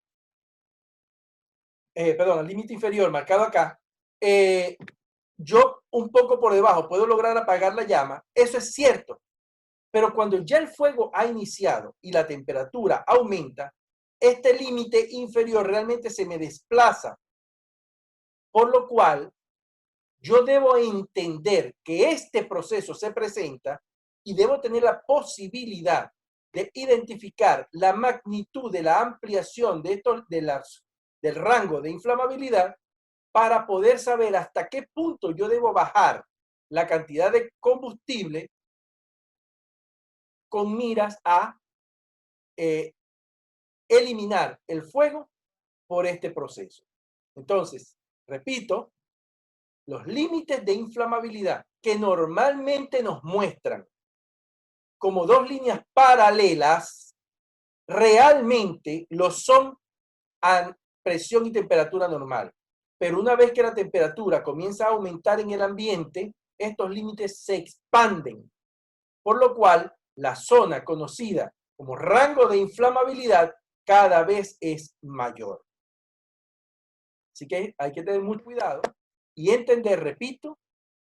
al límite inferior marcado acá, yo un poco por debajo puedo lograr apagar la llama, eso es cierto. Pero cuando ya el fuego ha iniciado y la temperatura aumenta, este límite inferior realmente se me desplaza. Por lo cual, yo debo entender que este proceso se presenta y debo tener la posibilidad de identificar la magnitud de la ampliación de del rango de inflamabilidad para poder saber hasta qué punto yo debo bajar la cantidad de combustible con miras a eliminar el fuego por este proceso. Entonces, repito, los límites de inflamabilidad que normalmente nos muestran como dos líneas paralelas, realmente lo son a presión y temperatura normal. Pero una vez que la temperatura comienza a aumentar en el ambiente, estos límites se expanden, por lo cual la zona conocida como rango de inflamabilidad cada vez es mayor. Así que hay que tener mucho cuidado y entender, repito,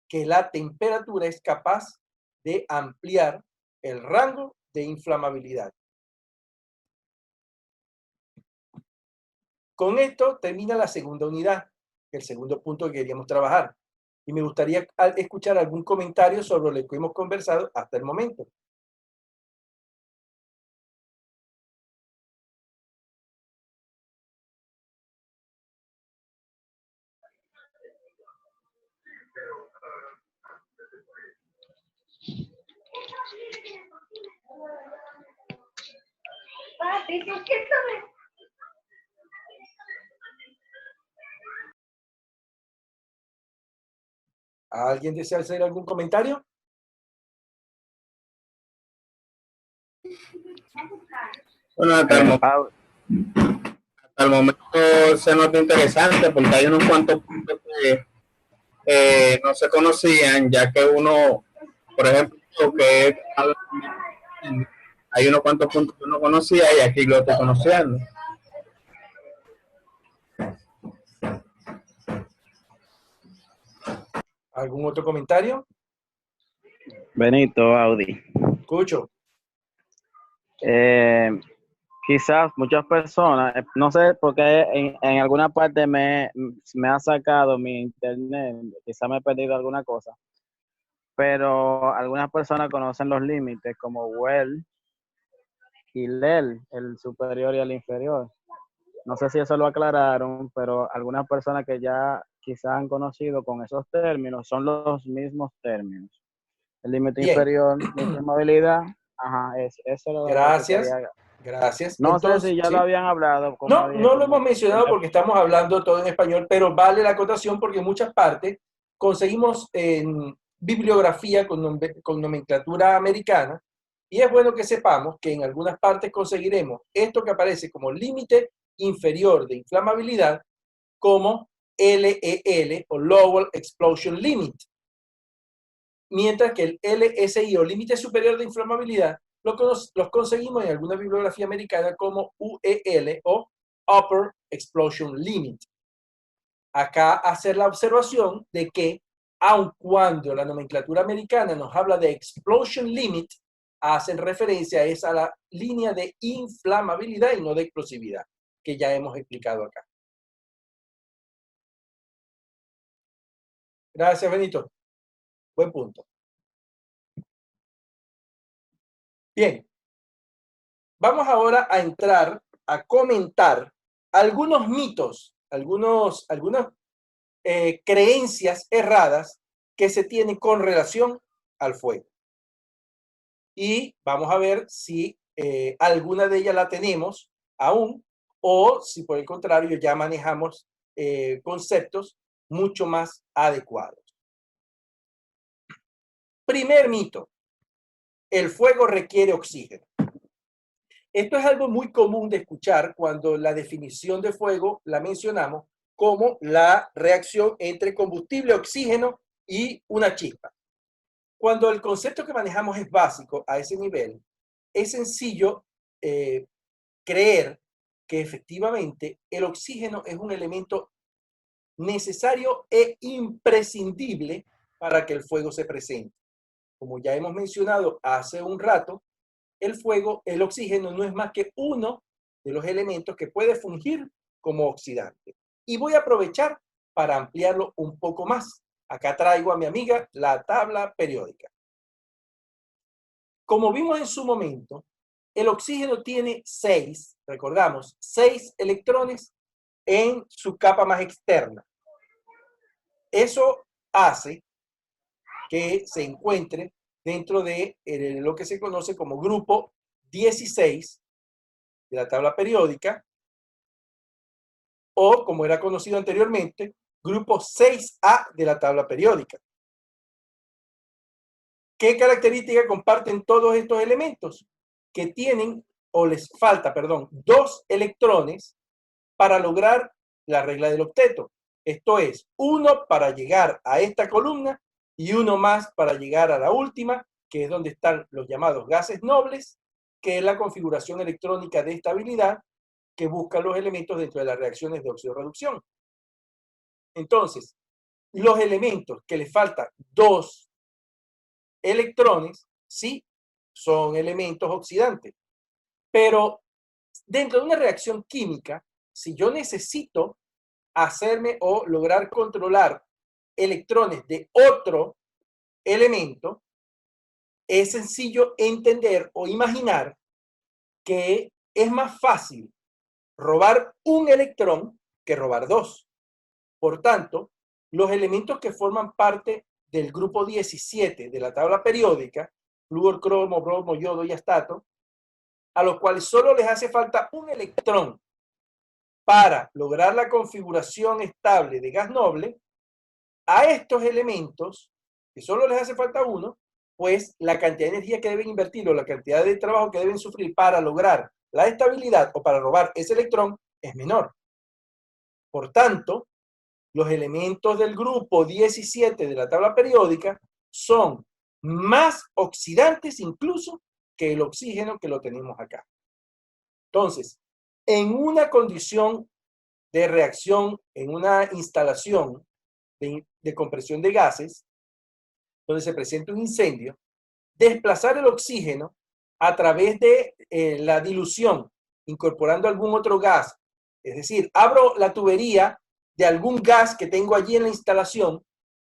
que la temperatura es capaz de ampliar el rango de inflamabilidad. Con esto termina la segunda unidad, el segundo punto que queríamos trabajar. y me gustaría escuchar algún comentario sobre lo que hemos conversado hasta el momento. Papi, ¿tú qué sabes? ¿Alguien desea hacer algún comentario? Bueno, hasta el momento se nota interesante porque hay unos cuantos puntos que no se conocían, ya que uno, por ejemplo, que hay unos cuantos puntos que uno conocía y aquí lo estoy conociendo. ¿Algún otro comentario? Benito, Audi. Escucho. Quizás muchas personas, no sé por qué en alguna parte me ha sacado mi internet, quizás me he perdido alguna cosa, pero algunas personas conocen los límites como Well y Lel, el superior y el inferior. No sé si eso lo aclararon, pero algunas personas que ya quizás han conocido con esos términos son los mismos términos. El límite Bien. inferior, límite de movilidad, ajá, eso es lo Gracias. que quería. Gracias. No Entonces, sé si ya ¿sí? lo habían hablado. No, no lo hemos mencionado porque estamos hablando todo en español, pero vale la acotación porque en muchas partes conseguimos en bibliografía con nomenclatura americana y es bueno que sepamos que en algunas partes conseguiremos esto que aparece como límite inferior de inflamabilidad como LEL o Lowell Explosion Limit, mientras que el LSI o límite superior de inflamabilidad los conseguimos en alguna bibliografía americana como UEL o Upper Explosion Limit. Acá hacer la observación de que, aun cuando la nomenclatura americana nos habla de Explosion Limit, hacen referencia a esa la línea de inflamabilidad y no de explosividad, que ya hemos explicado acá. Gracias, Benito. Buen punto. Bien. Vamos ahora a entrar a comentar algunos mitos, algunas creencias erradas que se tienen con relación al fuego. Y vamos a ver si alguna de ellas la tenemos aún o si por el contrario ya manejamos conceptos mucho más adecuados. Primer mito, el fuego requiere oxígeno. Esto es algo muy común de escuchar cuando la definición de fuego la mencionamos como la reacción entre combustible, oxígeno y una chispa. Cuando el concepto que manejamos es básico a ese nivel, es sencillo creer que efectivamente el oxígeno es un elemento necesario e imprescindible para que el fuego se presente. Como ya hemos mencionado hace un rato, el fuego, el oxígeno no es más que uno de los elementos que puede fungir como oxidante. Y voy a aprovechar para ampliarlo un poco más. Acá traigo a mi amiga la tabla periódica. Como vimos en su momento, el oxígeno tiene 6, recordamos, 6 electrones en su capa más externa. Eso hace que se encuentre dentro de lo que se conoce como grupo 16 de la tabla periódica, o como era conocido anteriormente, grupo 6A de la tabla periódica. ¿Qué característica comparten todos estos elementos? Que tienen, o les falta, perdón, 2 electrones para lograr la regla del octeto. Esto es, uno para llegar a esta columna y uno más para llegar a la última, que es donde están los llamados gases nobles, que es la configuración electrónica de estabilidad que busca los elementos dentro de las reacciones de oxidorreducción. Entonces, los elementos que les faltan 2 electrones, sí, son elementos oxidantes. Pero dentro de una reacción química, si yo necesito hacerme o lograr controlar electrones de otro elemento, es sencillo entender o imaginar que es más fácil robar un electrón que robar dos. Por tanto, los elementos que forman parte del grupo 17 de la tabla periódica, flúor, cromo, bromo, yodo y astato, a los cuales solo les hace falta un electrón para lograr la configuración estable de gas noble, a estos elementos, que solo les hace falta uno, pues la cantidad de energía que deben invertir o la cantidad de trabajo que deben sufrir para lograr la estabilidad o para robar ese electrón es menor. Por tanto, los elementos del grupo 17 de la tabla periódica son más oxidantes incluso que el oxígeno que lo tenemos acá. Entonces, en una condición de reacción, en una instalación de compresión de gases, donde se presenta un incendio, desplazar el oxígeno a través de la dilución, incorporando algún otro gas. Es decir, abro la tubería de algún gas que tengo allí en la instalación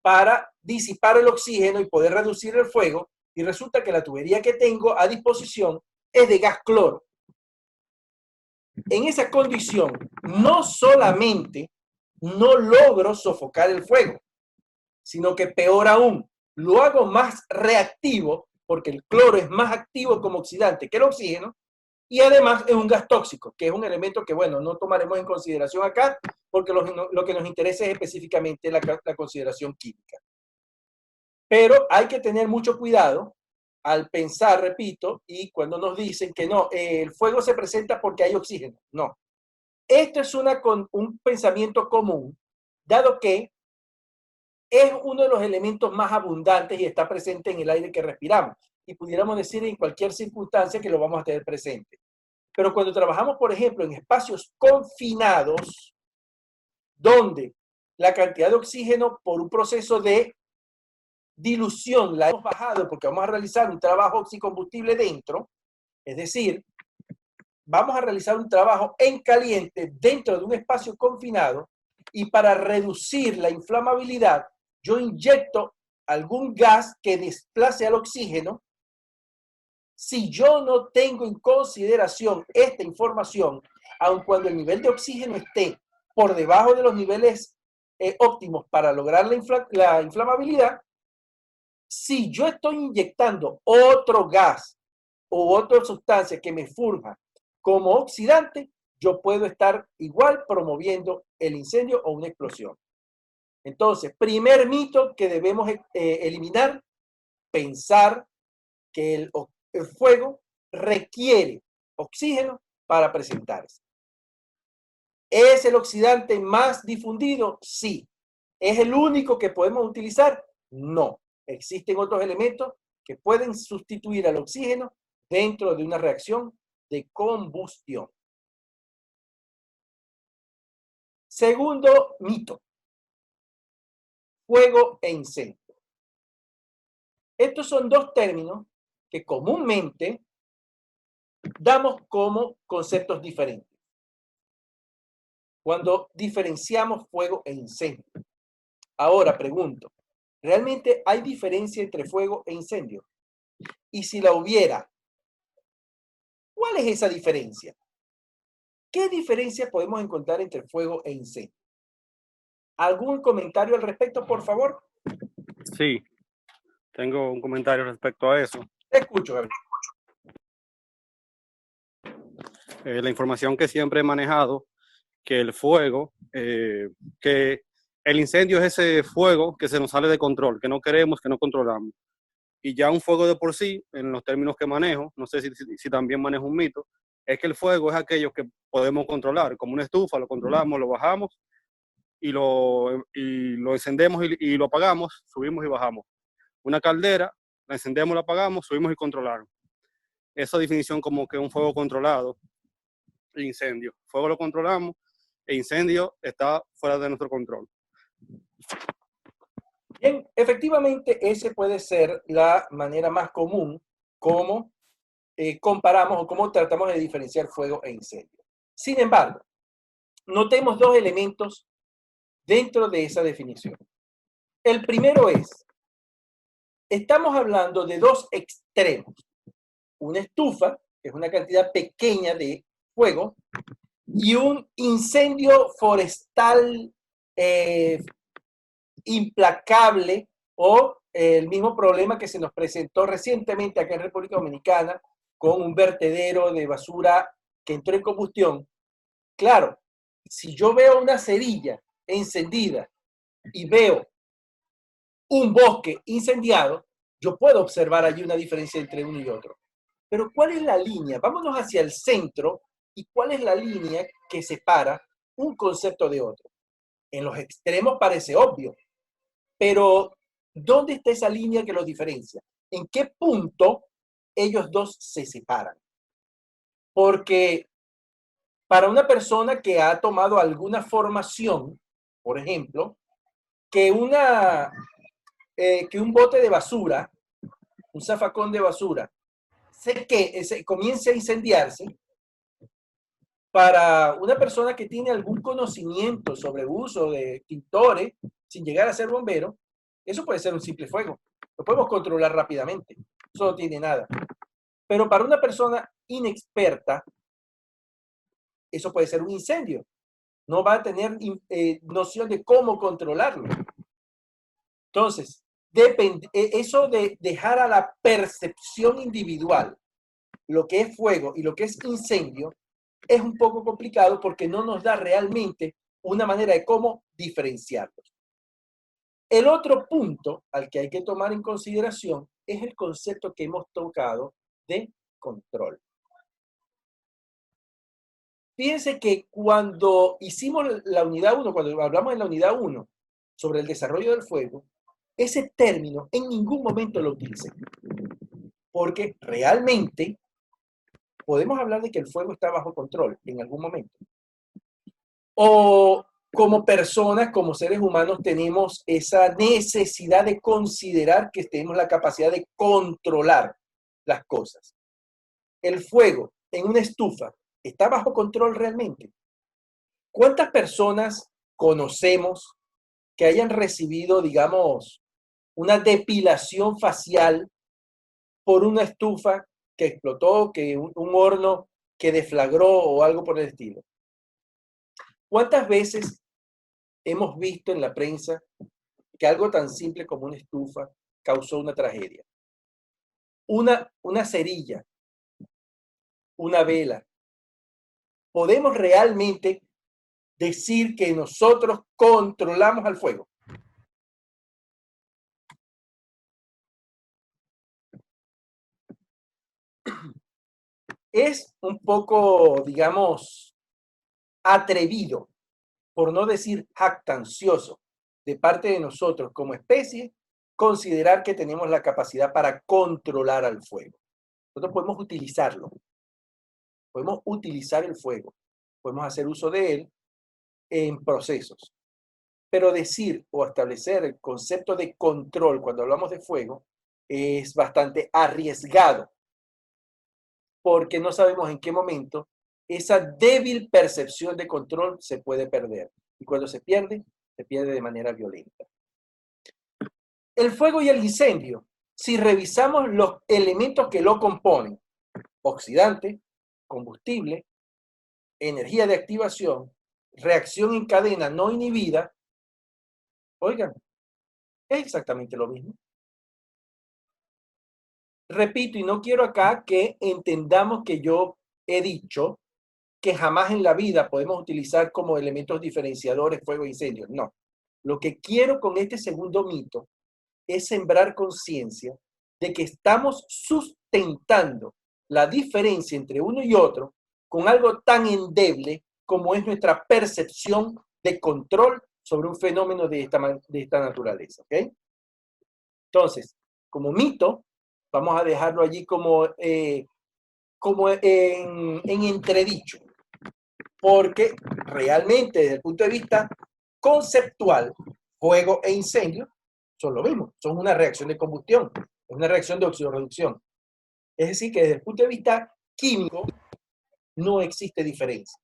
para disipar el oxígeno y poder reducir el fuego, y resulta que la tubería que tengo a disposición es de gas cloro. En esa condición, no solamente no logro sofocar el fuego, sino que peor aún, lo hago más reactivo, porque el cloro es más activo como oxidante que el oxígeno, y además es un gas tóxico, que es un elemento que, bueno, no tomaremos en consideración acá, porque lo que nos interesa es específicamente la consideración química. Pero hay que tener mucho cuidado al pensar, repito, y cuando nos dicen que no, el fuego se presenta porque hay oxígeno. No. Esto es un pensamiento común, dado que es uno de los elementos más abundantes y está presente en el aire que respiramos. Y pudiéramos decir en cualquier circunstancia que lo vamos a tener presente. Pero cuando trabajamos, por ejemplo, en espacios confinados, donde la cantidad de oxígeno por un proceso de dilución la hemos bajado porque vamos a realizar un trabajo oxicombustible dentro, es decir, vamos a realizar un trabajo en caliente dentro de un espacio confinado, y para reducir la inflamabilidad, yo inyecto algún gas que desplace al oxígeno. Si yo no tengo en consideración esta información, aun cuando el nivel de oxígeno esté por debajo de los niveles óptimos para lograr la inflamabilidad, si yo estoy inyectando otro gas u otra sustancia que me surja como oxidante, yo puedo estar igual promoviendo el incendio o una explosión. Entonces, primer mito que debemos eliminar, pensar que el fuego requiere oxígeno para presentarse. ¿Es el oxidante más difundido? Sí. ¿Es el único que podemos utilizar? No. Existen otros elementos que pueden sustituir al oxígeno dentro de una reacción de combustión. Segundo mito. Fuego e incendio. Estos son dos términos que comúnmente damos como conceptos diferentes cuando diferenciamos fuego e incendio. Ahora pregunto, ¿realmente hay diferencia entre fuego e incendio? Y si la hubiera, ¿cuál es esa diferencia? ¿Qué diferencia podemos encontrar entre fuego e incendio? ¿Algún comentario al respecto, por favor? Sí, tengo un comentario respecto a eso. Te escucho, Gabriel. La información que siempre he manejado, que el fuego, que el incendio es ese fuego que se nos sale de control, que no queremos, que no controlamos. Y ya un fuego de por sí, en los términos que manejo, no sé si también manejo un mito, es que el fuego es aquello que podemos controlar, como una estufa, lo controlamos, lo bajamos y lo encendemos y lo apagamos, subimos y bajamos. Una caldera, la encendemos, la apagamos, subimos y controlamos. Esa definición como que un fuego controlado, incendio. Fuego lo controlamos, e incendio está fuera de nuestro control. Bien, efectivamente, esa puede ser la manera más común como comparamos o cómo tratamos de diferenciar fuego e incendio. Sin embargo, notemos dos elementos dentro de esa definición. El primero es, estamos hablando de dos extremos. Una estufa, que es una cantidad pequeña de fuego, y un incendio forestal implacable, o el mismo problema que se nos presentó recientemente acá en República Dominicana con un vertedero de basura que entró en combustión. Claro, si yo veo una cerilla encendida y veo un bosque incendiado, yo puedo observar allí una diferencia entre uno y otro. Pero ¿cuál es la línea? Vámonos hacia el centro y ¿cuál es la línea que separa un concepto de otro? En los extremos parece obvio, pero ¿dónde está esa línea que los diferencia? ¿En qué punto ellos dos se separan? Porque para una persona que ha tomado alguna formación, por ejemplo, que un bote de basura, un zafacón de basura, comience a incendiarse, para una persona que tiene algún conocimiento sobre uso de extintores, sin llegar a ser bombero, eso puede ser un simple fuego. Lo podemos controlar rápidamente. Eso no tiene nada. Pero para una persona inexperta, eso puede ser un incendio. No va a tener noción de cómo controlarlo. Entonces, eso de dejar a la percepción individual lo que es fuego y lo que es incendio es un poco complicado porque no nos da realmente una manera de cómo diferenciarlos. El otro punto al que hay que tomar en consideración es el concepto que hemos tocado de control. Fíjense que cuando hicimos la unidad 1, cuando hablamos en la unidad 1 sobre el desarrollo del fuego, ese término en ningún momento lo utilicé. Porque realmente podemos hablar de que el fuego está bajo control en algún momento. O como personas, como seres humanos, tenemos esa necesidad de considerar que tenemos la capacidad de controlar las cosas. El fuego en una estufa está bajo control realmente. ¿Cuántas personas conocemos que hayan recibido, digamos, una depilación facial por una estufa que explotó, que un horno que deflagró o algo por el estilo? ¿Cuántas veces hemos visto en la prensa que algo tan simple como una estufa causó una tragedia? Una cerilla, una vela. ¿Podemos realmente decir que nosotros controlamos al fuego? Es un poco, digamos, atrevido, por no decir jactancioso, de parte de nosotros como especie, considerar que tenemos la capacidad para controlar al fuego. Nosotros podemos utilizarlo. Podemos utilizar el fuego. Podemos hacer uso de él en procesos. Pero decir o establecer el concepto de control cuando hablamos de fuego es bastante arriesgado, porque no sabemos en qué momento esa débil percepción de control se puede perder. Y cuando se pierde de manera violenta. El fuego y el incendio, si revisamos los elementos que lo componen, oxidante, combustible, energía de activación, reacción en cadena no inhibida, oigan, es exactamente lo mismo. Repito, y no quiero acá que entendamos que yo he dicho que jamás en la vida podemos utilizar como elementos diferenciadores fuego e incendio. No. Lo que quiero con este segundo mito es sembrar conciencia de que estamos sustentando la diferencia entre uno y otro con algo tan endeble como es nuestra percepción de control sobre un fenómeno de esta naturaleza. ¿Okay? Entonces, como mito, vamos a dejarlo allí como en entredicho, porque realmente desde el punto de vista conceptual, fuego e incendio son lo mismo, son una reacción de combustión, es una reacción de oxidorreducción. Es decir, que desde el punto de vista químico no existe diferencia.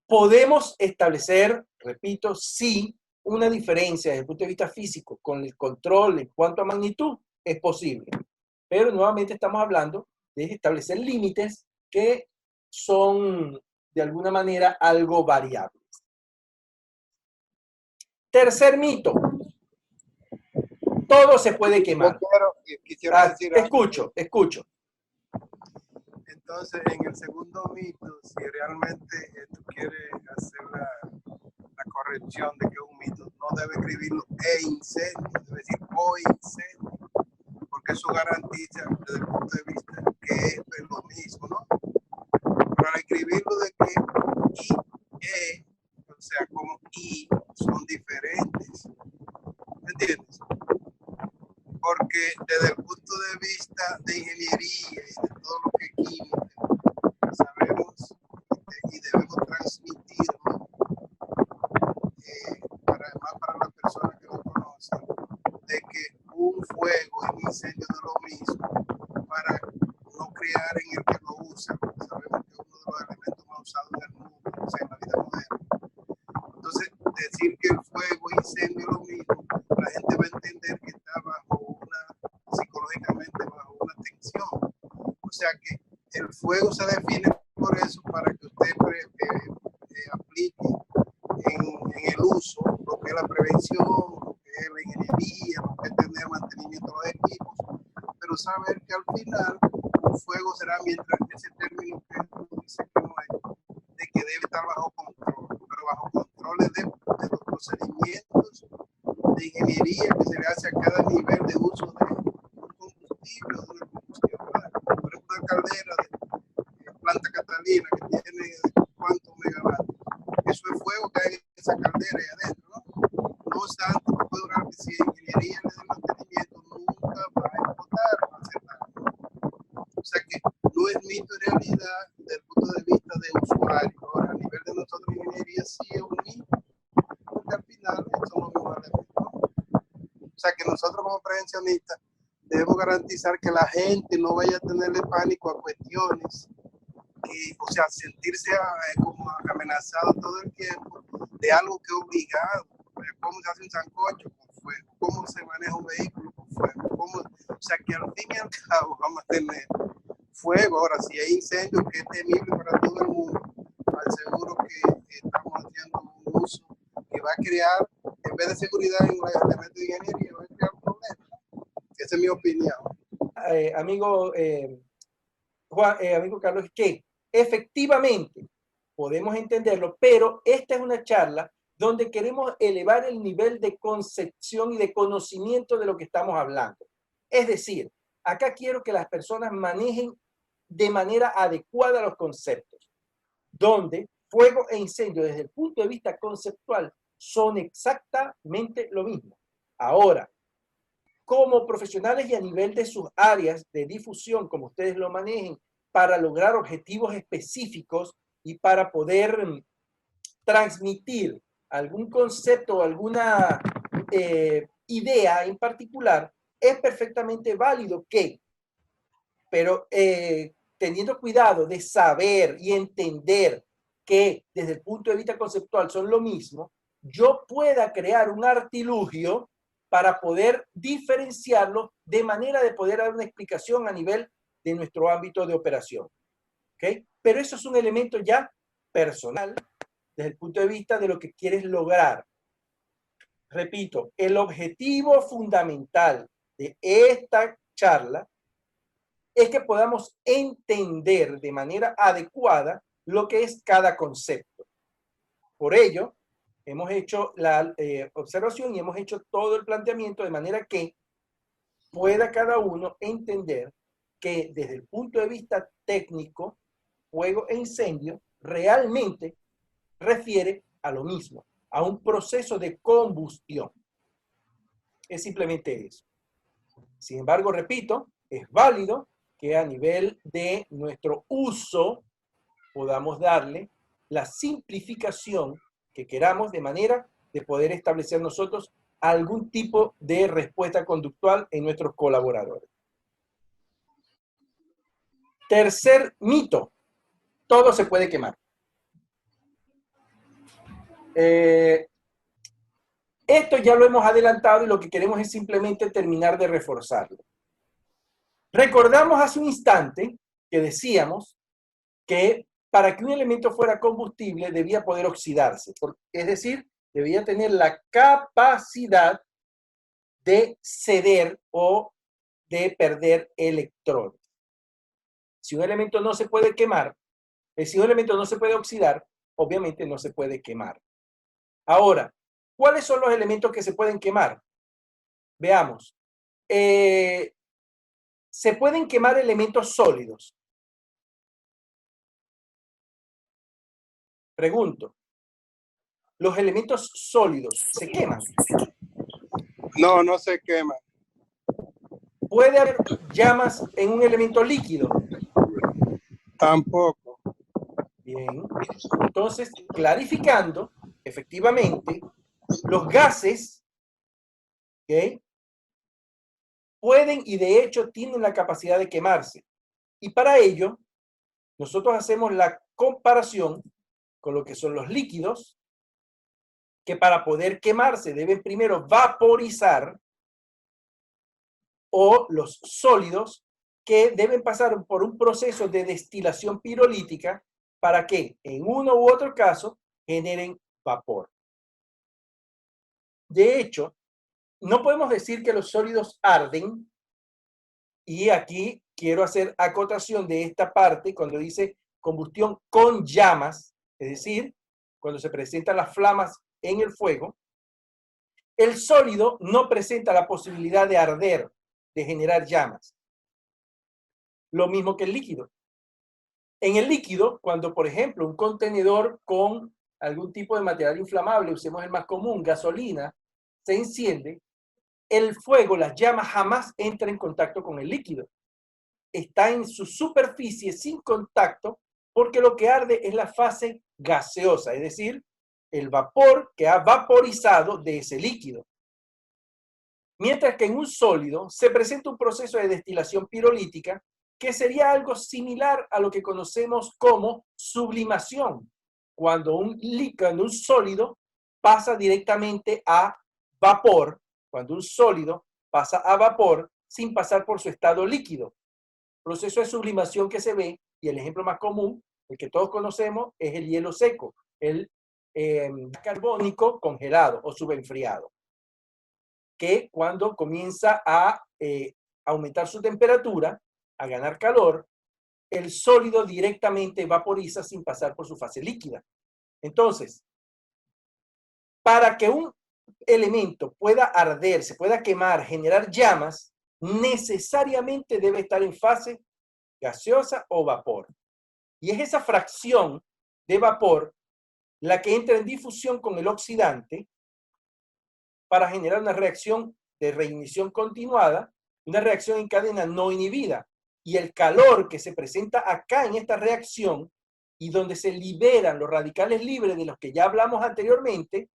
Podemos establecer, repito, sí, una diferencia desde el punto de vista físico con el control en cuanto a magnitud, es posible. Pero nuevamente estamos hablando de establecer límites que son de alguna manera algo variables. Tercer mito. Todo se puede quemar. Quisiera decir algo. Escucho. Entonces, en el segundo mito, si realmente tú quieres hacer la corrección de que es un mito, no debe escribirlo incendio, debe decir o incendio, porque eso garantiza desde el punto de vista que es lo mismo, ¿no? Pero al escribirlo de que o sea, como y son diferentes, ¿me entiendes? Porque desde el punto de vista de ingeniería y de todo lo que es química, sabemos y debemos transmitirlo para las personas que lo conocen, de que un fuego y un incendio no es lo mismo para no crear en el que lo usa. Sabemos que es uno de los elementos más usados en el mundo, o sea, en la vida moderna. Entonces, decir que el fuego y incendio es lo mismo, la gente va a entender que está psicológicamente bajo una tensión. O sea que el fuego se define por eso, para que usted aplique en el uso lo que es la prevención, lo que es la ingeniería, lo que es tener mantenimiento de los equipos, pero saber que al final un fuego será, mientras ese término que dice que no es, de que debe estar bajo control, pero bajo controles de los procedimientos de ingeniería que se le hace a cada nivel de uso de combustible o de una combustión. Por ejemplo, una caldera de planta catalina que tiene cuántos megavatios. Eso es fuego que hay en esa caldera ahí adentro, ¿no? No obstante, no puede durar que si ingeniería le dé mantenimiento, nunca va a explotar, no va a hacer nada. O sea que no es mito en realidad desde el punto de vista de usuario. Ahora, a nivel de nosotros ingeniería sí es un mito, porque al final son los mismos elementos, ¿no? O sea que nosotros como prevencionistas debemos garantizar que la gente no vaya a tenerle pánico a cuestiones que, o sea, sentirse como amenazado todo el tiempo de algo que es obligado. ¿Cómo se hace un sancocho? Con fuego. ¿Cómo se maneja un vehículo? Con fuego. O sea que al fin y al cabo vamos a tener fuego. Ahora, si hay incendio que es temible para todo el mundo, al seguro que estamos haciendo un uso que va a crear, en vez de seguridad en los elementos de ingeniería, va a crear un problema. Esa es mi opinión. Amigo amigo Carlos, que efectivamente podemos entenderlo, pero esta es una charla donde queremos elevar el nivel de concepción y de conocimiento de lo que estamos hablando. Es decir, acá quiero que las personas manejen de manera adecuada los conceptos, donde fuego e incendio desde el punto de vista conceptual son exactamente lo mismo. Ahora, como profesionales y a nivel de sus áreas de difusión, como ustedes lo manejen, para lograr objetivos específicos y para poder transmitir algún concepto o alguna idea en particular, es perfectamente válido pero teniendo cuidado de saber y entender que desde el punto de vista conceptual son lo mismo, yo pueda crear un artilugio para poder diferenciarlo de manera de poder dar una explicación a nivel de nuestro ámbito de operación. ¿Okay? Pero eso es un elemento ya personal desde el punto de vista de lo que quieres lograr. Repito, el objetivo fundamental de esta charla es que podamos entender de manera adecuada lo que es cada concepto. Por ello, hemos hecho la observación y hemos hecho todo el planteamiento de manera que pueda cada uno entender que desde el punto de vista técnico, fuego e incendio realmente refiere a lo mismo, a un proceso de combustión. Es simplemente eso. Sin embargo, repito, es válido que a nivel de nuestro uso podamos darle la simplificación que queramos de manera de poder establecer nosotros algún tipo de respuesta conductual en nuestros colaboradores. Tercer mito, todo se puede quemar. Esto ya lo hemos adelantado y lo que queremos es simplemente terminar de reforzarlo. Recordamos hace un instante que decíamos que para que un elemento fuera combustible debía poder oxidarse, es decir, debía tener la capacidad de ceder o de perder electrones. Si un elemento no se puede quemar, si un elemento no se puede oxidar, obviamente no se puede quemar. Ahora, ¿cuáles son los elementos que se pueden quemar? Veamos. Se pueden quemar elementos sólidos. Pregunto, ¿los elementos sólidos se queman? No, no se quema. ¿Puede haber llamas en un elemento líquido? Tampoco. Bien. Entonces, clarificando, efectivamente, los gases, ¿okay?, pueden y de hecho tienen la capacidad de quemarse. Y para ello, nosotros hacemos la comparación con lo que son los líquidos, que para poder quemarse deben primero vaporizar, o los sólidos, que deben pasar por un proceso de destilación pirolítica para que, en uno u otro caso, generen vapor. De hecho, no podemos decir que los sólidos arden, y aquí quiero hacer acotación de esta parte cuando dice combustión con llamas, es decir, cuando se presentan las flamas en el fuego. El sólido no presenta la posibilidad de arder, de generar llamas. Lo mismo que el líquido. En el líquido, cuando por ejemplo un contenedor con algún tipo de material inflamable, usemos el más común, gasolina, se enciende, el fuego, las llamas jamás entran en contacto con el líquido. Está en su superficie sin contacto porque lo que arde es la fase gaseosa, es decir, el vapor que ha vaporizado de ese líquido. Mientras que en un sólido se presenta un proceso de destilación pirolítica que sería algo similar a lo que conocemos como sublimación, cuando un sólido pasa directamente a vapor, cuando un sólido pasa a vapor sin pasar por su estado líquido. Proceso de sublimación que se ve, y el ejemplo más común, el que todos conocemos, es el hielo seco, el carbónico congelado o subenfriado, que cuando comienza a aumentar su temperatura, a ganar calor, el sólido directamente vaporiza sin pasar por su fase líquida. Entonces, para que un elemento pueda arder, se pueda quemar, generar llamas, necesariamente debe estar en fase gaseosa o vapor. Y es esa fracción de vapor la que entra en difusión con el oxidante para generar una reacción de reignición continuada, una reacción en cadena no inhibida. Y el calor que se presenta acá en esta reacción y donde se liberan los radicales libres de los que ya hablamos anteriormente,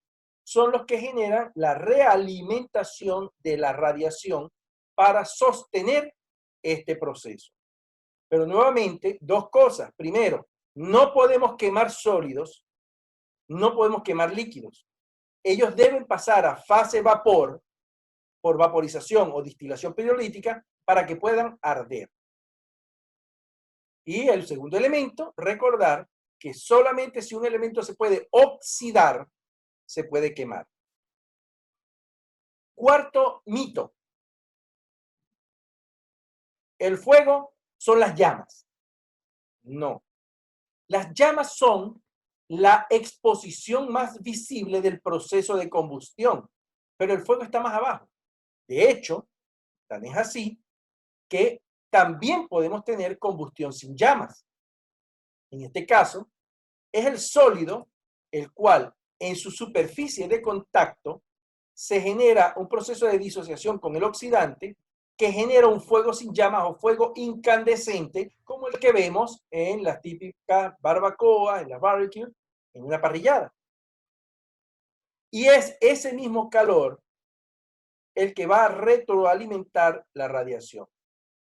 son los que generan la realimentación de la radiación para sostener este proceso. Pero nuevamente, dos cosas. Primero, no podemos quemar sólidos, no podemos quemar líquidos. Ellos deben pasar a fase vapor por vaporización o destilación pirolítica para que puedan arder. Y el segundo elemento, recordar que solamente si un elemento se puede oxidar, se puede quemar. Cuarto mito. El fuego son las llamas. No. Las llamas son la exposición más visible del proceso de combustión, pero el fuego está más abajo. De hecho, tan es así que también podemos tener combustión sin llamas. En este caso, es el sólido el cual en su superficie de contacto se genera un proceso de disociación con el oxidante que genera un fuego sin llamas o fuego incandescente, como el que vemos en las típicas barbacoas, en la barbecue, en una parrillada. Y es ese mismo calor el que va a retroalimentar la radiación.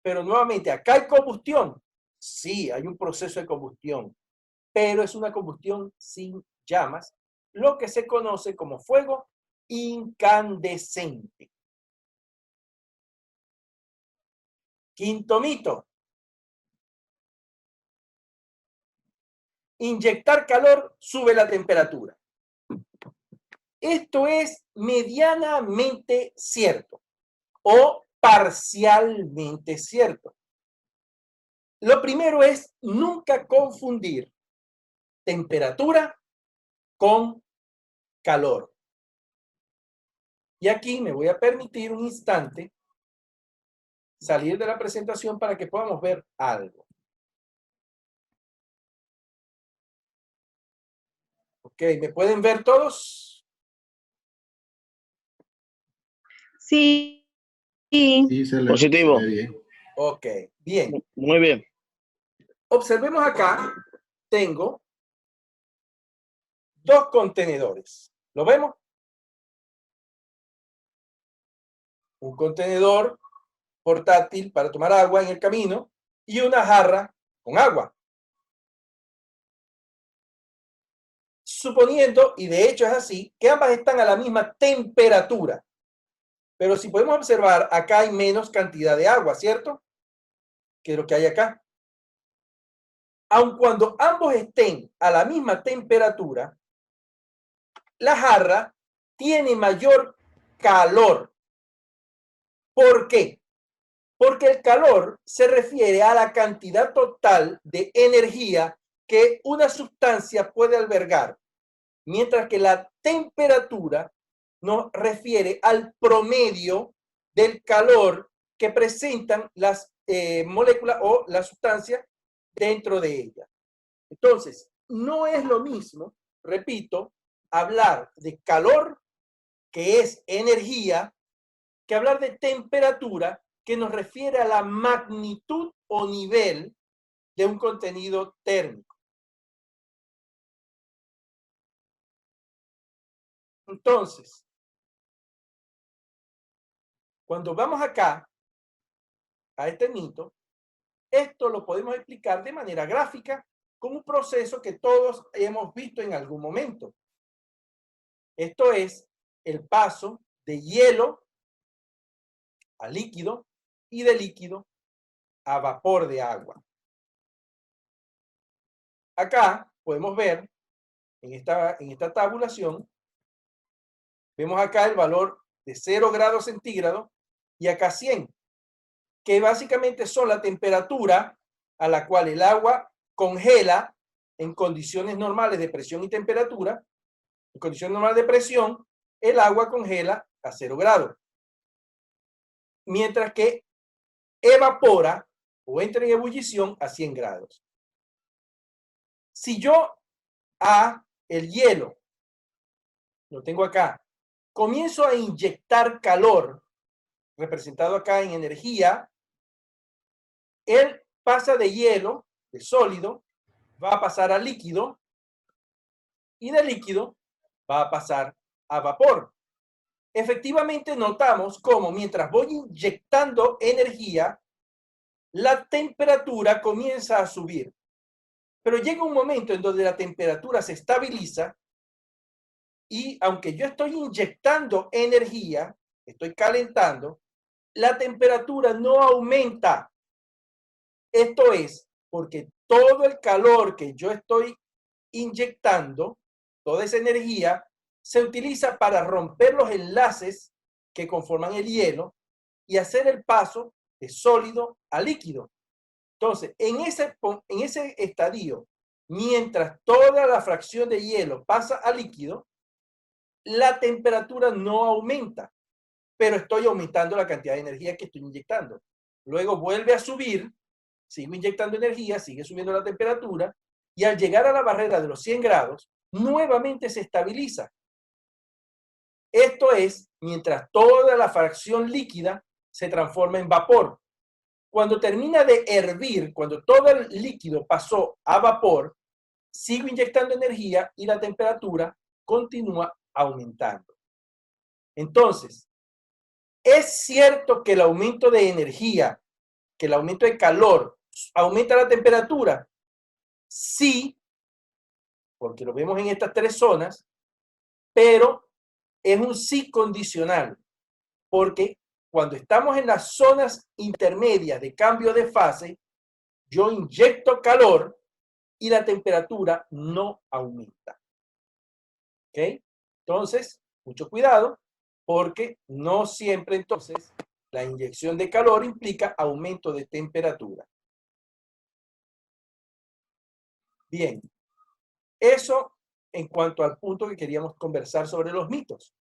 Pero nuevamente, ¿acá hay combustión? Sí, hay un proceso de combustión, pero es una combustión sin llamas, lo que se conoce como fuego incandescente. Quinto mito. Inyectar calor sube la temperatura. Esto es medianamente cierto o parcialmente cierto. Lo primero es nunca confundir temperatura con calor. Y aquí me voy a permitir un instante salir de la presentación para que podamos ver algo. Ok, ¿me pueden ver todos? Sí. Sí, Positivo. se ve bien. Ok, bien. Muy bien. Observemos acá, tengo dos contenedores. ¿Lo vemos? Un contenedor portátil para tomar agua en el camino y una jarra con agua. Suponiendo, y de hecho es así, que ambas están a la misma temperatura. Pero si podemos observar, acá hay menos cantidad de agua, ¿cierto? Que lo que hay acá. Aun cuando ambos estén a la misma temperatura, la jarra tiene mayor calor. ¿Por qué? Porque el calor se refiere a la cantidad total de energía que una sustancia puede albergar, mientras que la temperatura nos refiere al promedio del calor que presentan las moléculas o la sustancia dentro de ella. Entonces, no es lo mismo, repito, hablar de calor, que es energía, que hablar de temperatura, que nos refiere a la magnitud o nivel de un contenido térmico. Entonces, cuando vamos acá, a este mito, esto lo podemos explicar de manera gráfica con un proceso que todos hemos visto en algún momento. Esto es el paso de hielo a líquido y de líquido a vapor de agua. Acá podemos ver, en esta tabulación, vemos acá el valor de 0 grados centígrados y acá 100, que básicamente son la temperatura a la cual el agua congela en condiciones normales de presión y temperatura. En condiciones normales de presión, el agua congela a 0 grados. Mientras que evapora o entra en ebullición a 100 grados. Si yo a el hielo, lo tengo acá, comienzo a inyectar calor, representado acá en energía, él pasa de hielo, de sólido, va a pasar a líquido, y de líquido va a pasar a vapor. Efectivamente notamos cómo mientras voy inyectando energía, la temperatura comienza a subir. Pero llega un momento en donde la temperatura se estabiliza y aunque yo estoy inyectando energía, estoy calentando, la temperatura no aumenta. Esto es porque todo el calor que yo estoy inyectando, toda esa energía, se utiliza para romper los enlaces que conforman el hielo y hacer el paso de sólido a líquido. Entonces, en ese estadio, mientras toda la fracción de hielo pasa a líquido, la temperatura no aumenta, pero estoy aumentando la cantidad de energía que estoy inyectando. Luego vuelve a subir, sigo inyectando energía, sigue subiendo la temperatura, y al llegar a la barrera de los 100 grados, nuevamente se estabiliza. Esto es, mientras toda la fracción líquida se transforma en vapor. Cuando termina de hervir, cuando todo el líquido pasó a vapor, sigo inyectando energía y la temperatura continúa aumentando. Entonces, ¿es cierto que el aumento de energía, que el aumento de calor, aumenta la temperatura? Sí, porque lo vemos en estas tres zonas, pero es un sí condicional, porque cuando estamos en las zonas intermedias de cambio de fase, yo inyecto calor y la temperatura no aumenta. ¿Ok? Entonces, mucho cuidado, porque no siempre entonces la inyección de calor implica aumento de temperatura. Bien, eso en cuanto al punto que queríamos conversar sobre los mitos.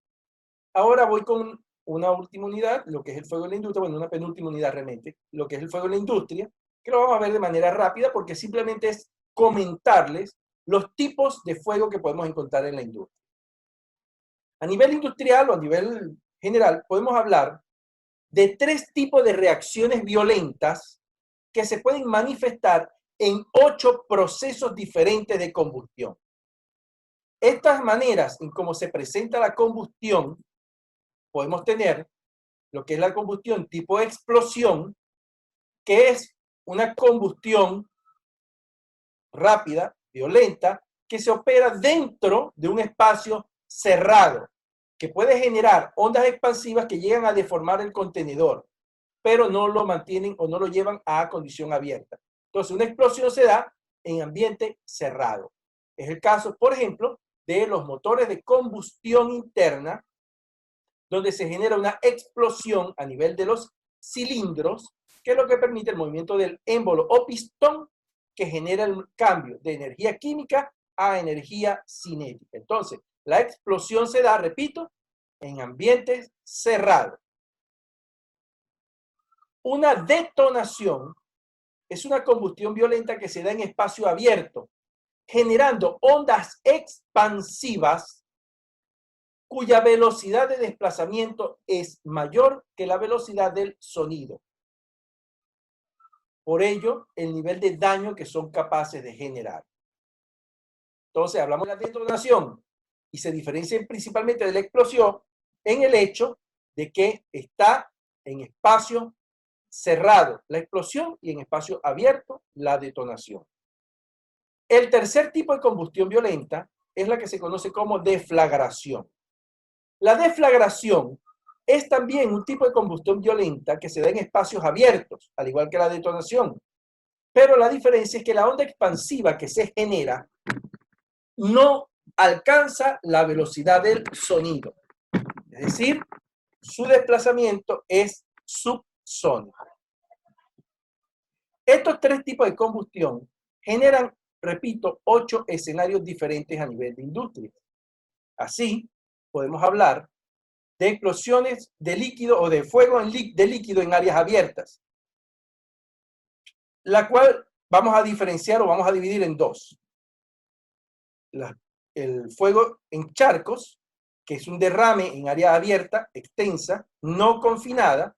Ahora voy con una última unidad, lo que es el fuego en la industria, bueno, una penúltima unidad realmente, lo que es el fuego en la industria, que lo vamos a ver de manera rápida porque simplemente es comentarles los tipos de fuego que podemos encontrar en la industria. A nivel industrial o a nivel general, podemos hablar de 3 tipos de reacciones violentas que se pueden manifestar en 8 procesos diferentes de combustión. Estas maneras en cómo se presenta la combustión, podemos tener lo que es la combustión tipo explosión, que es una combustión rápida, violenta, que se opera dentro de un espacio cerrado, que puede generar ondas expansivas que llegan a deformar el contenedor, pero no lo mantienen o no lo llevan a condición abierta. Entonces, una explosión se da en ambiente cerrado. Es el caso, por ejemplo, de los motores de combustión interna, donde se genera una explosión a nivel de los cilindros, que es lo que permite el movimiento del émbolo o pistón, que genera el cambio de energía química a energía cinética. Entonces, la explosión se da, repito, en ambientes cerrados. Una detonación es una combustión violenta que se da en espacio abierto, generando ondas expansivas cuya velocidad de desplazamiento es mayor que la velocidad del sonido. Por ello, el nivel de daño que son capaces de generar. Entonces, hablamos de la detonación y se diferencia principalmente de la explosión en el hecho de que está en espacio cerrado la explosión y en espacio abierto la detonación. El tercer tipo de combustión violenta es la que se conoce como deflagración. La deflagración es también un tipo de combustión violenta que se da en espacios abiertos, al igual que la detonación. Pero la diferencia es que la onda expansiva que se genera no alcanza la velocidad del sonido. Es decir, su desplazamiento es subsónico. Estos 3 tipos de combustión generan, repito, 8 escenarios diferentes a nivel de industria. Así, podemos hablar de explosiones de líquido o de fuego de líquido en áreas abiertas, la cual vamos a diferenciar o vamos a dividir en 2. El fuego en charcos, que es un derrame en área abierta, extensa, no confinada,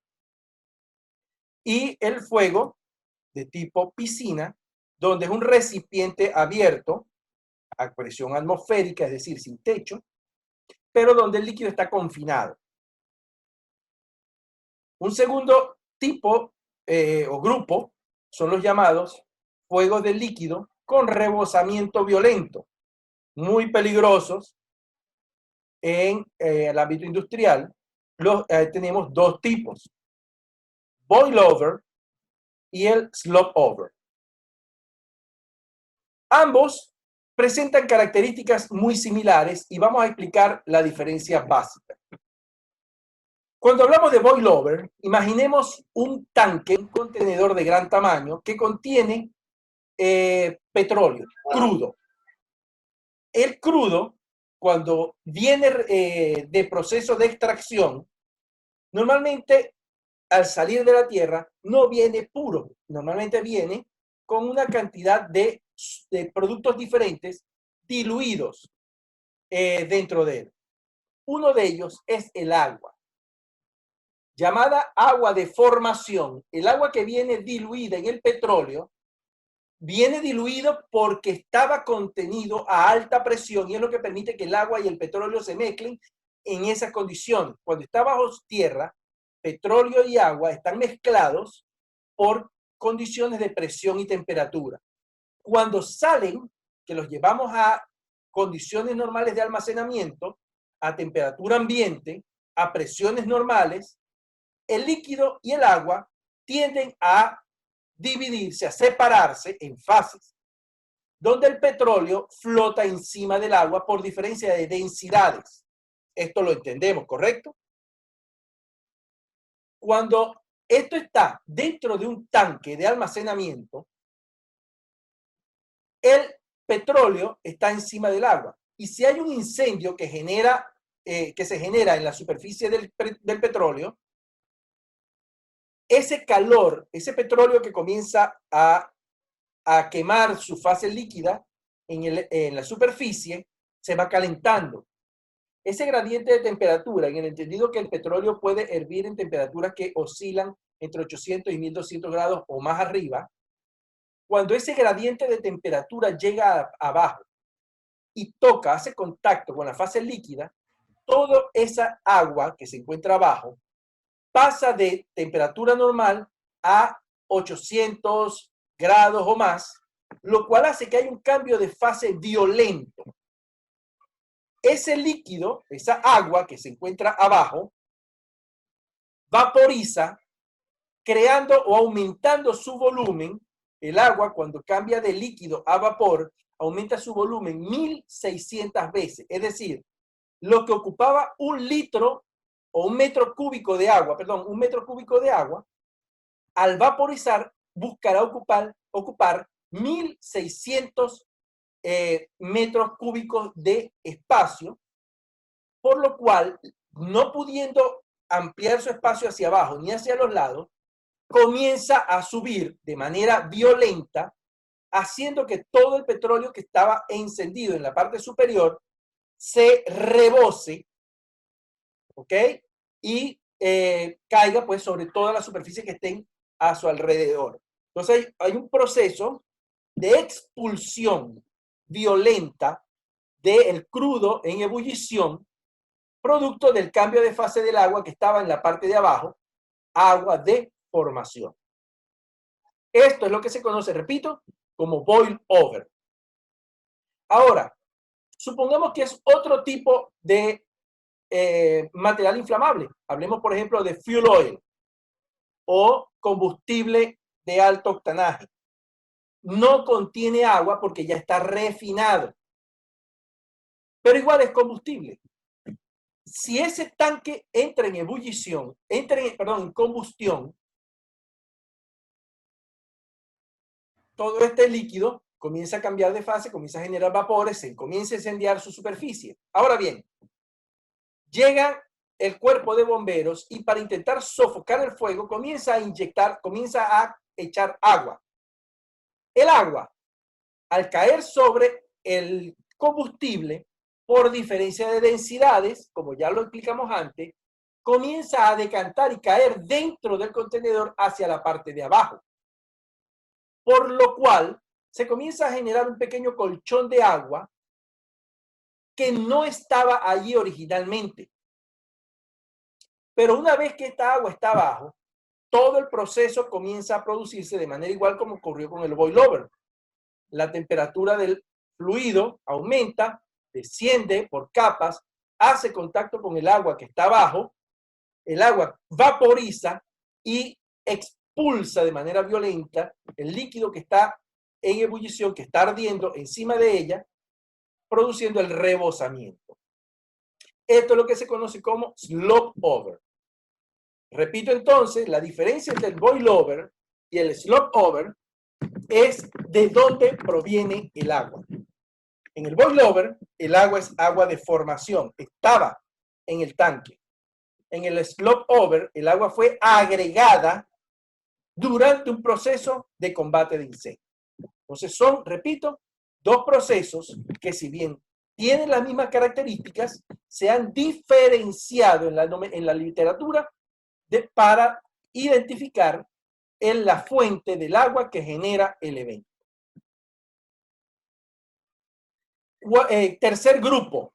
y el fuego de tipo piscina, donde es un recipiente abierto a presión atmosférica, es decir, sin techo, pero donde el líquido está confinado. Un segundo tipo o grupo son los llamados fuegos de líquido con rebosamiento violento, muy peligrosos en el ámbito industrial. Tenemos 2 tipos, boil over y el slope over. Ambos presentan características muy similares y vamos a explicar la diferencia básica. Cuando hablamos de boil over, imaginemos un tanque, un contenedor de gran tamaño que contiene petróleo crudo. El crudo, cuando viene de proceso de extracción, normalmente al salir de la tierra no viene puro, normalmente viene con una cantidad de productos diferentes diluidos dentro de él. Uno de ellos es el agua, llamada agua de formación. El agua que viene diluida en el petróleo viene diluido porque estaba contenido a alta presión y es lo que permite que el agua y el petróleo se mezclen en esas condiciones. Cuando está bajo tierra, petróleo y agua están mezclados por condiciones de presión y temperatura. Cuando salen, que los llevamos a condiciones normales de almacenamiento, a temperatura ambiente, a presiones normales, el líquido y el agua tienden a dividirse, a separarse en fases, donde el petróleo flota encima del agua por diferencia de densidades. Esto lo entendemos, ¿correcto? Cuando esto está dentro de un tanque de almacenamiento, el petróleo está encima del agua. Y si hay un incendio que se genera en la superficie del petróleo, ese calor, ese petróleo que comienza a quemar su fase líquida en la superficie, se va calentando. Ese gradiente de temperatura, en el entendido que el petróleo puede hervir en temperaturas que oscilan entre 800 y 1200 grados o más arriba, cuando ese gradiente de temperatura llega abajo y hace contacto con la fase líquida, toda esa agua que se encuentra abajo pasa de temperatura normal a 800 grados o más, lo cual hace que haya un cambio de fase violento. Ese líquido, esa agua que se encuentra abajo, vaporiza, creando o aumentando su volumen. El agua, cuando cambia de líquido a vapor, aumenta su volumen 1600 veces. Es decir, lo que ocupaba un litro o un metro cúbico de agua, un metro cúbico de agua, al vaporizar, buscará ocupar 1600 metros cúbicos de espacio, por lo cual, no pudiendo ampliar su espacio hacia abajo ni hacia los lados, comienza a subir de manera violenta, haciendo que todo el petróleo que estaba encendido en la parte superior se rebose, ¿ok? Y caiga pues sobre toda la superficie que estén a su alrededor. Entonces hay un proceso de expulsión violenta del crudo en ebullición, producto del cambio de fase del agua que estaba en la parte de abajo, agua de formación. Esto es lo que se conoce, repito, como boil over. Ahora, supongamos que es otro tipo de material inflamable. Hablemos, por ejemplo, de fuel oil o combustible de alto octanaje. No contiene agua porque ya está refinado, pero igual es combustible. Si ese tanque entra en ebullición, en combustión, todo este líquido comienza a cambiar de fase, comienza a generar vapores, se comienza a incendiar su superficie. Ahora bien, llega el cuerpo de bomberos y para intentar sofocar el fuego comienza a echar agua. El agua, al caer sobre el combustible, por diferencia de densidades, como ya lo explicamos antes, comienza a decantar y caer dentro del contenedor hacia la parte de abajo. Por lo cual, se comienza a generar un pequeño colchón de agua que no estaba allí originalmente. Pero una vez que esta agua está abajo, todo el proceso comienza a producirse de manera igual como ocurrió con el boil over. La temperatura del fluido aumenta, desciende por capas, hace contacto con el agua que está abajo, el agua vaporiza y expulsa de manera violenta el líquido que está en ebullición, que está ardiendo encima de ella, produciendo el rebosamiento. Esto es lo que se conoce como slope over. Repito entonces, la diferencia entre el boil over y el slope over es de dónde proviene el agua. En el boil over, el agua es agua de formación, estaba en el tanque. En el slope over, el agua fue agregada durante un proceso de combate de incendio. Entonces son, repito, dos procesos que si bien tienen las mismas características, se han diferenciado en la literatura para identificar la fuente del agua que genera el evento. Tercer grupo,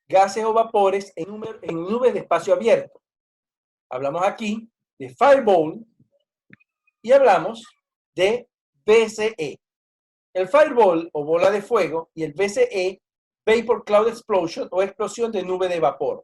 gases o vapores en nubes de espacio abierto. Hablamos aquí de fireball y hablamos de VCE. El fireball o bola de fuego y el VCE Vapor Cloud Explosion o explosión de nube de vapor.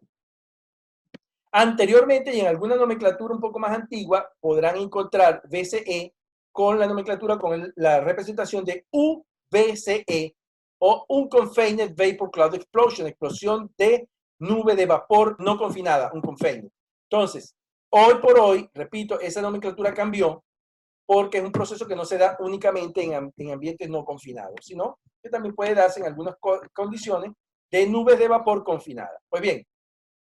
Anteriormente, y en alguna nomenclatura un poco más antigua, podrán encontrar VCE con la nomenclatura, con la representación de UVCE o Unconfined Vapor Cloud Explosion, explosión de nube de vapor no confinada, unconfined. Entonces, hoy por hoy, repito, esa nomenclatura cambió porque es un proceso que no se da únicamente en ambientes no confinados, sino que también puede darse en algunas condiciones de nubes de vapor confinadas. Pues bien,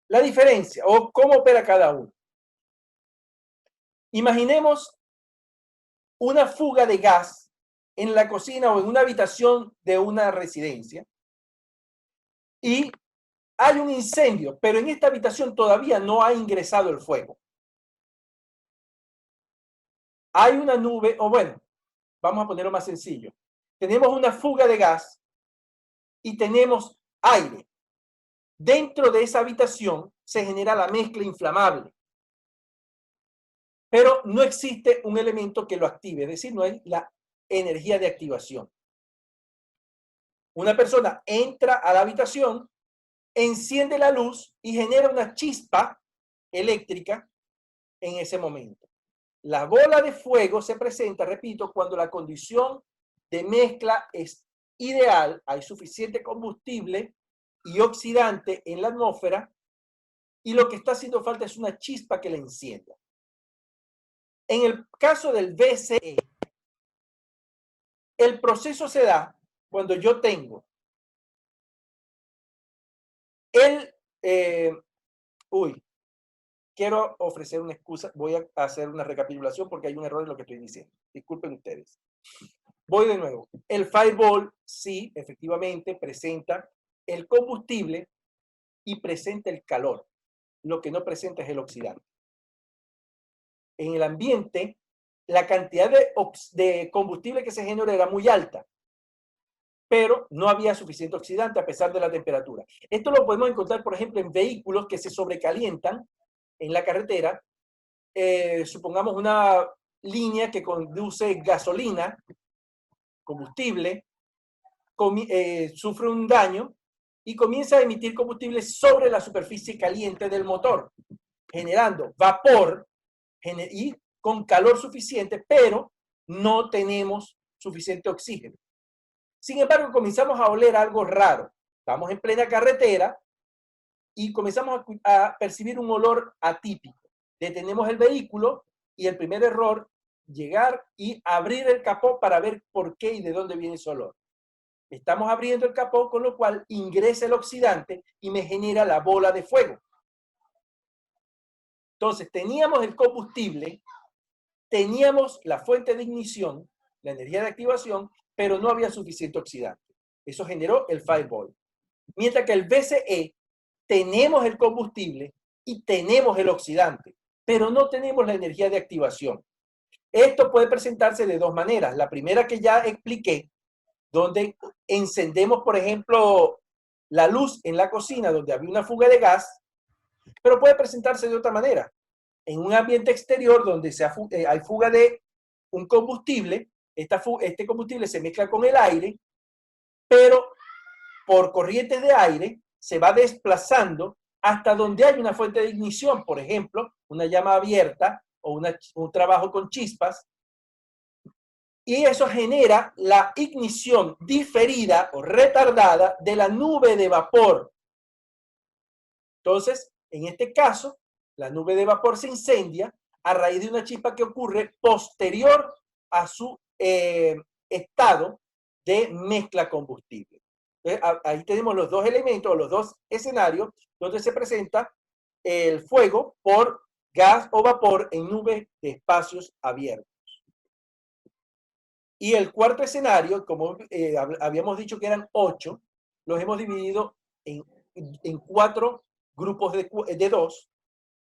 la diferencia o cómo opera cada uno. Imaginemos una fuga de gas en la cocina o en una habitación de una residencia y hay un incendio, pero en esta habitación todavía no ha ingresado el fuego. Hay una nube, o bueno, vamos a ponerlo más sencillo. Tenemos una fuga de gas y tenemos aire. Dentro de esa habitación se genera la mezcla inflamable. Pero no existe un elemento que lo active, es decir, no hay la energía de activación. Una persona entra a la habitación, enciende la luz y genera una chispa eléctrica en ese momento. La bola de fuego se presenta, repito, cuando la condición de mezcla es ideal, hay suficiente combustible y oxidante en la atmósfera y lo que está haciendo falta es una chispa que la encienda. En el caso del VCE, el proceso se da cuando yo tengo quiero ofrecer una excusa, voy a hacer una recapitulación porque hay un error en lo que estoy diciendo. Disculpen ustedes. Voy de nuevo. El Fireball, sí, efectivamente, presenta el combustible y presenta el calor. Lo que no presenta es el oxidante. En el ambiente, la cantidad de combustible que se generó era muy alta, pero no había suficiente oxidante a pesar de la temperatura. Esto lo podemos encontrar, por ejemplo, en vehículos que se sobrecalientan en la carretera. Supongamos una línea que conduce gasolina, combustible, sufre un daño y comienza a emitir combustible sobre la superficie caliente del motor, generando vapor y con calor suficiente, pero no tenemos suficiente oxígeno. Sin embargo, comenzamos a oler algo raro. Estamos en plena carretera y comenzamos a percibir un olor atípico. Detenemos el vehículo y el primer error, llegar y abrir el capó para ver por qué y de dónde viene ese olor. Estamos abriendo el capó, con lo cual ingresa el oxidante y me genera la bola de fuego. Entonces, teníamos el combustible, teníamos la fuente de ignición, la energía de activación, pero no había suficiente oxidante. Eso generó el Fireball. Mientras que el VCE, tenemos el combustible y tenemos el oxidante, pero no tenemos la energía de activación. Esto puede presentarse de dos maneras. La primera que ya expliqué, donde encendemos, por ejemplo, la luz en la cocina donde había una fuga de gas, pero puede presentarse de otra manera. En un ambiente exterior donde hay fuga de un combustible, este combustible se mezcla con el aire, pero por corrientes de aire se va desplazando hasta donde hay una fuente de ignición, por ejemplo, una llama abierta o un trabajo con chispas, y eso genera la ignición diferida o retardada de la nube de vapor. Entonces, en este caso, la nube de vapor se incendia a raíz de una chispa que ocurre posterior a su estado de mezcla combustible. Ahí tenemos los dos elementos, los dos escenarios donde se presenta el fuego por gas o vapor en nubes de espacios abiertos. Y el cuarto escenario, como habíamos dicho que eran 8, los hemos dividido en 4 grupos de 2.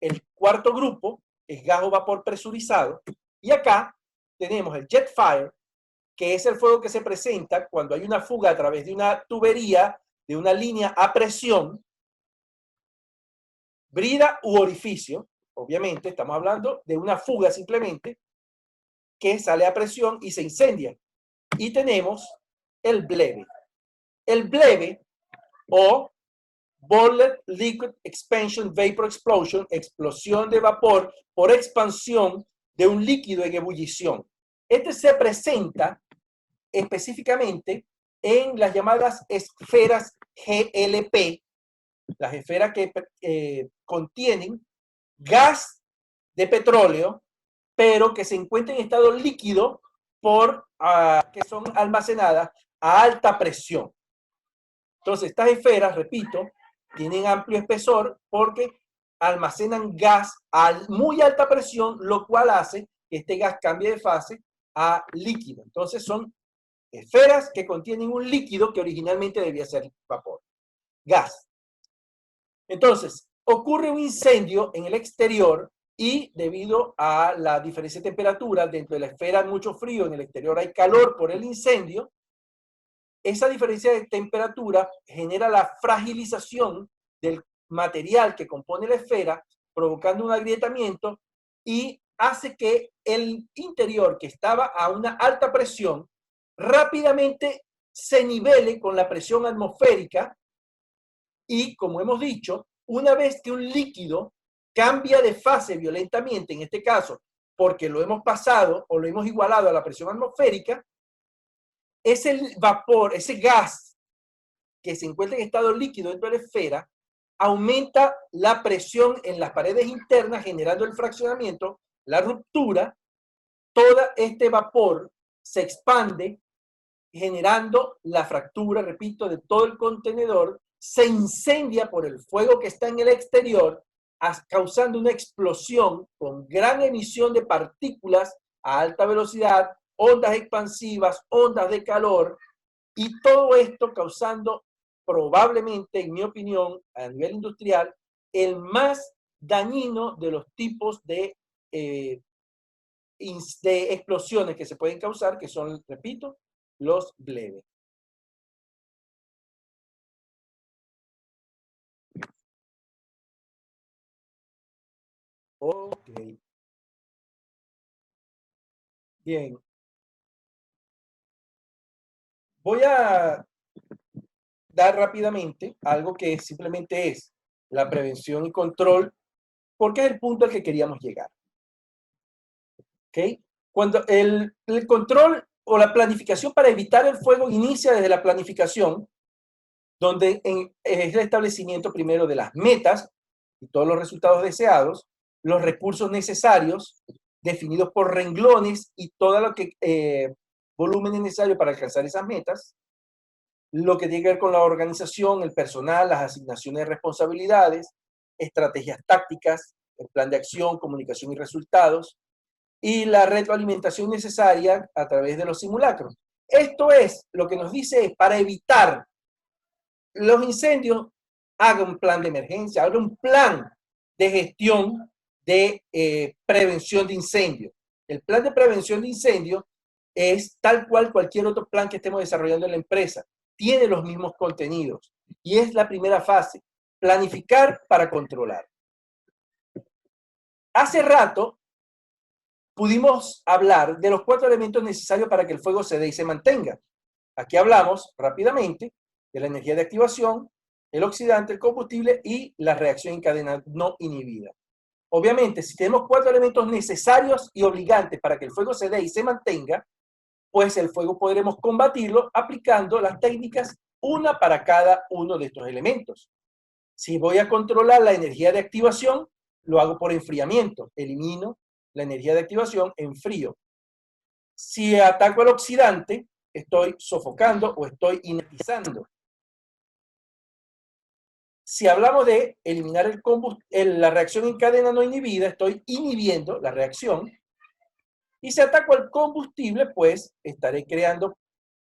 El cuarto grupo es gas o vapor presurizado. Y acá tenemos el jet fire, que es el fuego que se presenta cuando hay una fuga a través de una tubería, de una línea a presión, brida u orificio. Obviamente, estamos hablando de una fuga simplemente, que sale a presión y se incendia. Y tenemos el bleve. El bleve o Boiler Liquid Expansion Vapor Explosion, explosión de vapor por expansión de un líquido en ebullición. Este se presenta específicamente en las llamadas esferas GLP, las esferas que contienen gas de petróleo, pero que se encuentran en estado líquido que son almacenadas a alta presión. Entonces, estas esferas, repito, tienen amplio espesor porque almacenan gas a muy alta presión, lo cual hace que este gas cambie de fase a líquido. Entonces, son esferas que contienen un líquido que originalmente debía ser vapor, gas. Entonces, ocurre un incendio en el exterior y debido a la diferencia de temperatura, dentro de la esfera hay mucho frío, en el exterior hay calor por el incendio. Esa diferencia de temperatura genera la fragilización del material que compone la esfera, provocando un agrietamiento y hace que el interior, que estaba a una alta presión, rápidamente se nivele con la presión atmosférica y, como hemos dicho, una vez que un líquido cambia de fase violentamente, en este caso, porque lo hemos pasado o lo hemos igualado a la presión atmosférica, ese vapor, ese gas que se encuentra en estado líquido dentro de la esfera, aumenta la presión en las paredes internas, generando el fraccionamiento, la ruptura. Todo este vapor se expande, generando la fractura, repito, de todo el contenedor, se incendia por el fuego que está en el exterior, causando una explosión con gran emisión de partículas a alta velocidad, ondas expansivas, ondas de calor, y todo esto causando probablemente, en mi opinión, a nivel industrial, el más dañino de los tipos de explosiones que se pueden causar, que son, repito, los bledes. Ok. Bien. Voy a dar rápidamente algo que simplemente es la prevención y control, porque es el punto al que queríamos llegar. ¿Ok? Cuando el control o la planificación para evitar el fuego inicia desde la planificación, donde es el establecimiento primero de las metas y todos los resultados deseados, los recursos necesarios definidos por renglones y todo lo que volumen es necesario para alcanzar esas metas, lo que tiene que ver con la organización, el personal, las asignaciones de responsabilidades, estrategias tácticas, el plan de acción, comunicación y resultados, y la retroalimentación necesaria a través de los simulacros. Esto es lo que nos dice, para evitar los incendios, haga un plan de emergencia, haga un plan de gestión de prevención de incendios. El plan de prevención de incendios es tal cual cualquier otro plan que estemos desarrollando en la empresa. Tiene los mismos contenidos y es la primera fase, planificar para controlar. Hace rato pudimos hablar de los 4 elementos necesarios para que el fuego se dé y se mantenga. Aquí hablamos rápidamente de la energía de activación, el oxidante, el combustible y la reacción en cadena no inhibida. Obviamente, si tenemos 4 elementos necesarios y obligantes para que el fuego se dé y se mantenga, pues el fuego podremos combatirlo aplicando las técnicas, una para cada uno de estos elementos. Si voy a controlar la energía de activación, lo hago por enfriamiento. Elimino la energía de activación en frío. Si ataco al oxidante, estoy sofocando o estoy inertizando. Si hablamos de eliminar la reacción en cadena no inhibida, estoy inhibiendo la reacción. Y si ataco al combustible, pues estaré creando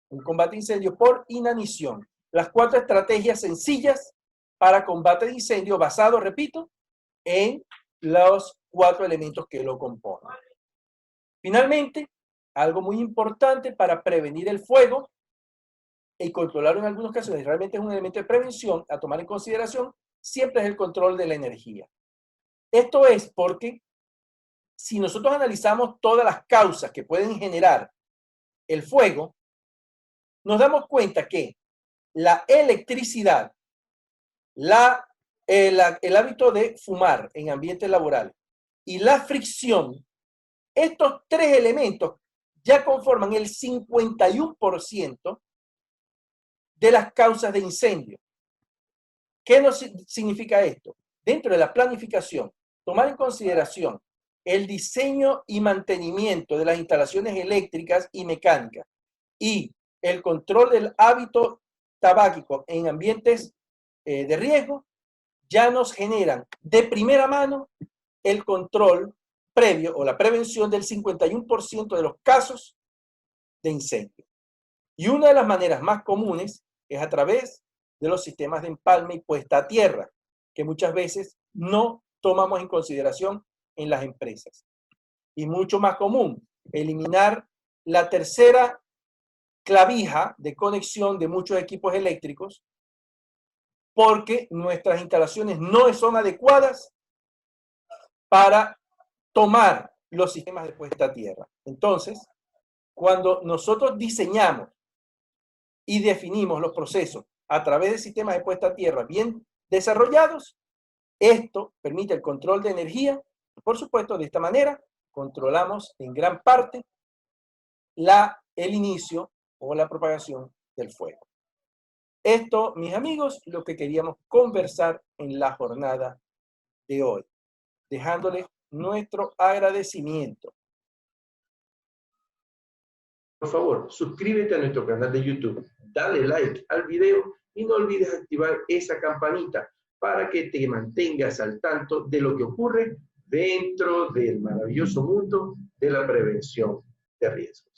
un combate de incendio por inanición. Las 4 estrategias sencillas para combate de incendio basado, repito, en los 4 elementos que lo componen. Finalmente, algo muy importante para prevenir el fuego y controlarlo en algunos casos, realmente es un elemento de prevención a tomar en consideración, siempre es el control de la energía. Esto es porque si nosotros analizamos todas las causas que pueden generar el fuego, nos damos cuenta que la electricidad el hábito de fumar en ambientes laborales y la fricción, estos tres elementos ya conforman el 51% de las causas de incendio. ¿Qué nos significa esto? Dentro de la planificación, tomar en consideración el diseño y mantenimiento de las instalaciones eléctricas y mecánicas y el control del hábito tabáquico en ambientes de riesgo, ya nos generan de primera mano el control previo o la prevención del 51% de los casos de incendio. Y una de las maneras más comunes es a través de los sistemas de empalme y puesta a tierra, que muchas veces no tomamos en consideración en las empresas. Y mucho más común, eliminar la tercera clavija de conexión de muchos equipos eléctricos porque nuestras instalaciones no son adecuadas para tomar los sistemas de puesta a tierra. Entonces, cuando nosotros diseñamos y definimos los procesos a través de sistemas de puesta a tierra bien desarrollados, esto permite el control de energía. Por supuesto, de esta manera controlamos en gran parte el inicio o la propagación del fuego. Esto, mis amigos, lo que queríamos conversar en la jornada de hoy, dejándoles nuestro agradecimiento. Por favor, suscríbete a nuestro canal de YouTube, dale like al video y no olvides activar esa campanita para que te mantengas al tanto de lo que ocurre dentro del maravilloso mundo de la prevención de riesgos.